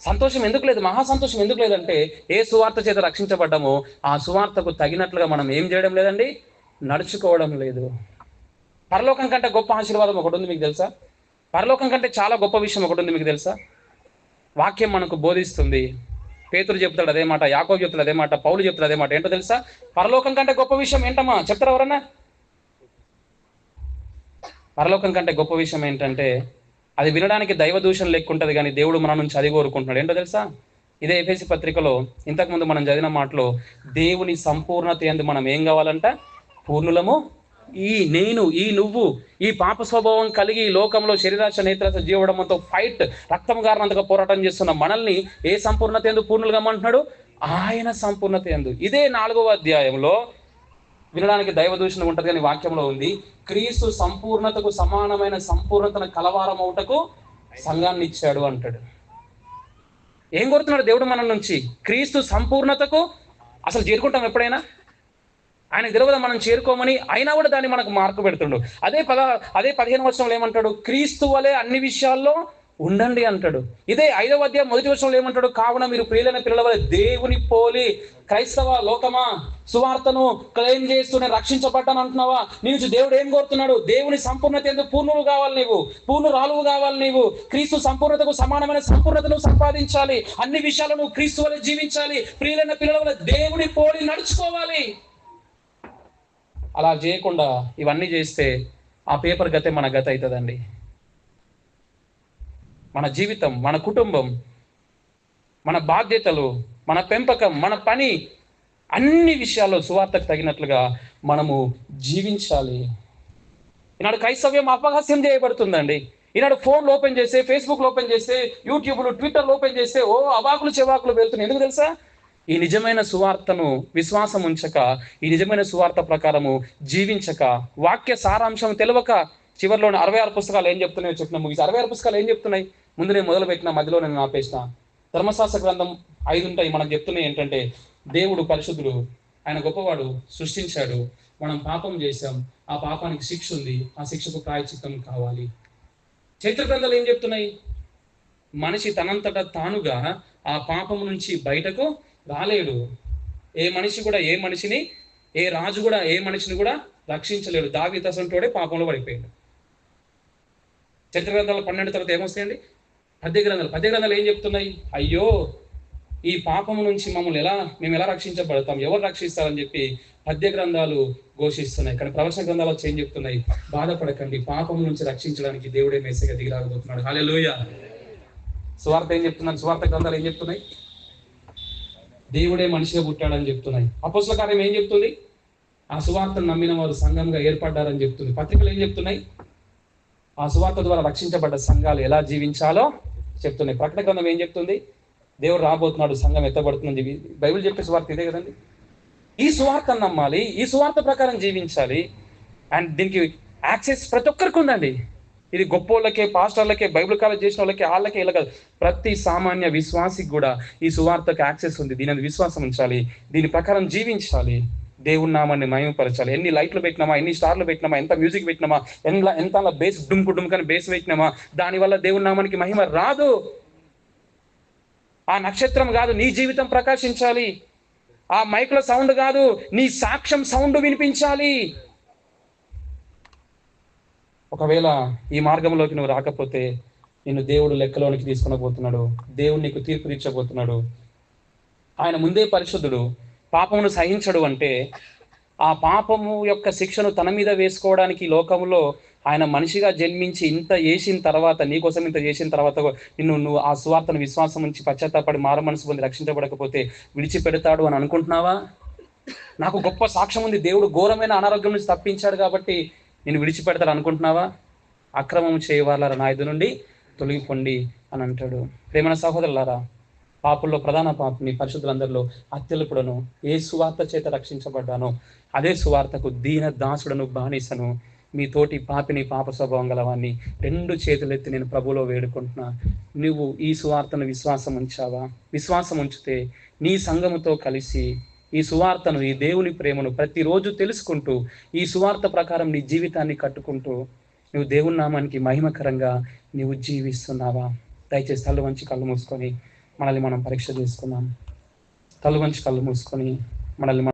సంతోషం ఎందుకు లేదు? మహా సంతోషం ఎందుకు లేదంటే ఏ సువార్త చేత రక్షించబడ్డామో ఆ సువార్తకు తగినట్లుగా మనం ఏం చేయడం లేదండి, నడుచుకోవడం లేదు. పరలోకం కంటే గొప్ప ఆశీర్వాదం ఒకటి ఉంది మీకు తెలుసా? పరలోకం కంటే చాలా గొప్ప విషయం ఒకటి ఉంది మీకు తెలుసా? వాక్యం మనకు బోధిస్తుంది. పేతురు చెప్తాడు అదే మాట, యాకోబు చెప్తాడు అదే మాట, పౌలు చెప్తాడు అదే మాట. ఏంటో తెలుసా? పరలోకం కంటే గొప్ప విషయం ఏంటమ్మా చెప్తారా ఎవరన్నా? పరలోకం కంటే గొప్ప విషయం ఏంటంటే అది వినడానికి దైవ దూషణ లెక్కుంటది, కానీ దేవుడు మన నుంచి అది కోరుకుంటున్నాడు. ఏంటో తెలుసా? ఇదే ఎఫెసీ పత్రికలో ఇంతకుముందు మనం చదివిన మాటలో దేవుని సంపూర్ణత యందు మనం ఏం కావాలంట? పూర్ణులము. నువ్వు ఈ పాప స్వభావం కలిగి ఈ లోకంలో శరీరాశ, నేత్రాశ, జీవడంతో ఫైట్, రక్తం గారినంతగా పోరాటం చేస్తున్న మనల్ని ఏ సంపూర్ణత యందు పూర్ణులుగా అంటున్నాడు? ఆయన సంపూర్ణత యందు. ఇదే 4వ అధ్యాయంలో వినడానికి దైవ దూషణ ఉంటుంది కానీ వాక్యంలో ఉంది, క్రీస్తు సంపూర్ణతకు సమానమైన సంపూర్ణతను కలవారం అవుటకు సంఘాన్ని ఇచ్చాడు అంటాడు. ఏం కోరుతున్నాడు దేవుడు మన నుంచి? క్రీస్తు సంపూర్ణతకు. అసలు చేరుకుంటాం ఎప్పుడైనా? ఆయన తెలియదా మనం చేరుకోమని? అయినా కూడా దాన్ని మనకు మార్కు పెడుతుండు. అదే 15వ వచనంలో ఏమంటాడు? క్రీస్తు వలె అన్ని విషయాల్లో ఉండండి అంటాడు. ఇదే 5వ అధ్యాయం 1వ వచనంలో ఏమంటాడు? కావున మీరు ప్రియులైన పిల్లల వలె దేవుని పోలి. క్రైస్తవ లోకమా, సువార్తను క్లెయిమ్ చేస్తూ నేను రక్షించబడ్డాను అంటున్నావా? నీ నుంచి దేవుడు ఏం కోరుతున్నాడు? దేవుని సంపూర్ణత ఎందుకు పూర్ణులు కావాలి, నీవు పూర్ణురాలువు కావాలి. నీవు క్రీస్తు సంపూర్ణతకు సమానమైన సంపూర్ణతను సంపాదించాలి. అన్ని విషయాలను క్రీస్తు వలె జీవించాలి. ప్రియులైన పిల్లల వలె దేవుని పోలి నడుచుకోవాలి. అలా చేయకుండా ఇవన్నీ చేస్తే ఆ పేపర్ గతే మన గత అవుతుందండి. మన జీవితం, మన కుటుంబం, మన బాధ్యతలు, మన పెంపకం, మన పని, అన్ని విషయాల్లో సువార్తకు తగినట్లుగా మనము జీవించాలి. ఈనాడు క్రైస్తవ్యం అపహాస్యం చేయబడుతుందండి. ఈనాడు ఫోన్లు ఓపెన్ చేస్తే, ఫేస్బుక్లు ఓపెన్ చేస్తే, యూట్యూబ్లు, ట్విట్టర్లు ఓపెన్ చేస్తే అవాకులు చెవాకులు వెళ్తున్నాయి. ఎందుకు తెలుసా? ఈ నిజమైన సువార్తను విశ్వాసం ఉంచక, ఈ నిజమైన సువార్త ప్రకారము జీవించక, వాక్య సారాంశం తెలియక, చివరిలో 66 పుస్తకాలు ఏం చెప్తున్నాయో చెప్పిన ముగిసి 66 పుస్తకాలు ఏం చెప్తున్నాయి? ముందు నేను మొదలుపెట్టిన, మధ్యలో నేను ఆపేసిన. ధర్మశాస్త్ర గ్రంథం 5 ఉంటాయి. మనకు చెప్తున్నాయి ఏంటంటే దేవుడు పరిశుద్ధుడు, ఆయన గొప్పవాడు, సృష్టించాడు, మనం పాపం చేశాం, ఆ పాపానికి శిక్ష ఉంది, ఆ శిక్షకు ప్రాయశ్చిత్తం కావాలి. చరిత్ర గ్రంథాలు ఏం చెప్తున్నాయి? మనిషి తనంతట తానుగా ఆ పాపం నుంచి బయటకు రాలేడు. ఏ మనిషి కూడా ఏ మనిషిని, ఏ రాజు కూడా ఏ మనిషిని కూడా రక్షించలేడు. దావీదు అసంటోడే పాపంలో పడిపోయాడు. చరిత్ర గ్రంథాలు 12 తర్వాత ఏమొస్తాయండి? పద్య గ్రంథాలు ఏం చెప్తున్నాయి? అయ్యో ఈ పాపం నుంచి మేము ఎలా రక్షించబడతాం, ఎవరు రక్షిస్తారని చెప్పి పద్య గ్రంథాలు ఘోషిస్తున్నాయి, కానీ ప్రవచన గ్రంథాలు వచ్చి ఏం చెప్తున్నాయి? బాధపడకండి, పాపం నుంచి రక్షించడానికి దేవుడే మెస్సీగా దిగి రాబోతున్నాడు. హల్లెలూయా. సువార్త ఏం చెప్తున్నాను? సువార్త గ్రంథాలు ఏం చెప్తున్నాయి? దేవుడే మనిషిగా పుట్టాడని చెప్తున్నాయి. అపోస్తల కార్యం ఏం చెప్తుంది? ఆ సువార్తను నమ్మిన వారు సంఘంగా ఏర్పడ్డారని చెప్తుంది. పత్రికలు ఏం చెప్తున్నాయి? ఆ సువార్త ద్వారా రక్షించబడ్డ సంఘాలు ఎలా జీవించాలో చెప్తున్నాయి. ప్రకటన గ్రంథం ఏం చెప్తుంది? దేవుడు రాబోతున్నాడు, సంఘం ఎత్తబడుతుందని బైబిల్ చెప్పే సువార్త ఇదే కదండి. ఈ సువార్తను నమ్మాలి, ఈ సువార్త ప్రకారం జీవించాలి. అండ్ దీనికి యాక్సెస్ ప్రతి ఒక్కరికి ఉందండి. ఇది గొప్ప వాళ్ళకే, పాస్టర్లకే, బైబిల్ కాలేజ్ చేసిన వాళ్ళకి, వాళ్ళకే ఇలా కాదు, ప్రతి సామాన్య విశ్వాసికి కూడా ఈ సువార్తకు యాక్సెస్ ఉంది. దీని విశ్వాసం ఉంచాలి, దీని ప్రకారం జీవించాలి, దేవుని నామాన్ని మహిమపరచాలి. ఎన్ని లైట్లు పెట్టినామా, ఎన్ని స్టార్లు పెట్టినామా, ఎంత మ్యూజిక్ పెట్టినామా, ఎంత బేస్ డుమ్కని బేస్ పెట్టినామా, దానివల్ల దేవుని నామానికి మహిమ రాదు. ఆ నక్షత్రం కాదు, నీ జీవితం ప్రకాశించాలి. ఆ మైక్లో సౌండ్ కాదు, నీ సాక్ష్యం సౌండ్ వినిపించాలి. ఒకవేళ ఈ మార్గంలోకి నువ్వు రాకపోతే నిన్ను దేవుడు లెక్కలోనికి తీసుకుని పోతున్నాడు. దేవుడు నీకు తీర్పు తీర్చబోతున్నాడు. ఆయన ముందే పరిశుద్ధుడు, పాపమును సహించడు. అంటే ఆ పాపము యొక్క శిక్షను తన మీద వేసుకోవడానికి లోకంలో ఆయన మనిషిగా జన్మించి ఇంత చేసిన తర్వాత, నీకోసం ఇంత చేసిన తర్వాత నువ్వు ఆ సువార్తను విశ్వాసం నుంచి పశ్చాత్తాపడి మారు మనసు పొంది రక్షించబడకపోతే విడిచిపెడతాడు అని అనుకుంటున్నావా? నాకు గొప్ప సాక్ష్యం ఉంది, దేవుడు ఘోరమైన అనారోగ్యం నుంచి తప్పించాడు కాబట్టి నేను విడిచిపెడతాడు అనుకుంటున్నావా? అక్రమం చేయవాళ్ళ నా ఎదురు నుండి తొలగిపోండి అని అంటాడు. ప్రేమన సహోదరులారా, పాపుల్లో ప్రధాన పాపిని, పరిశుద్ధులందరిలో అత్యల్పుడను, ఏ సువార్త చేత రక్షించబడ్డానో అదే సువార్తకు దీన దాసుడను, బానిసను, మీ తోటి పాపిని, పాప స్వభావం గలవాన్ని 2 చేతులెత్తి నేను ప్రభువులో వేడుకుంటున్నా. నువ్వు ఈ సువార్తను విశ్వాసం ఉంచావా? విశ్వాసం ఉంచితే నీ సంఘముతో కలిసి ఈ సువార్తను, ఈ దేవుని ప్రేమను ప్రతిరోజు తెలుసుకుంటూ ఈ సువార్త ప్రకారం నీ జీవితాన్ని కట్టుకుంటూ నువ్వు దేవుని నామానికి మహిమకరంగా నువ్వు జీవిస్తున్నావా? దయచేసి తల్లు వంచి కళ్ళు మూసుకొని మనల్ని మనం పరీక్ష చేసుకుందాం. తల్లు వంచి కళ్ళు మూసుకొని మనల్ని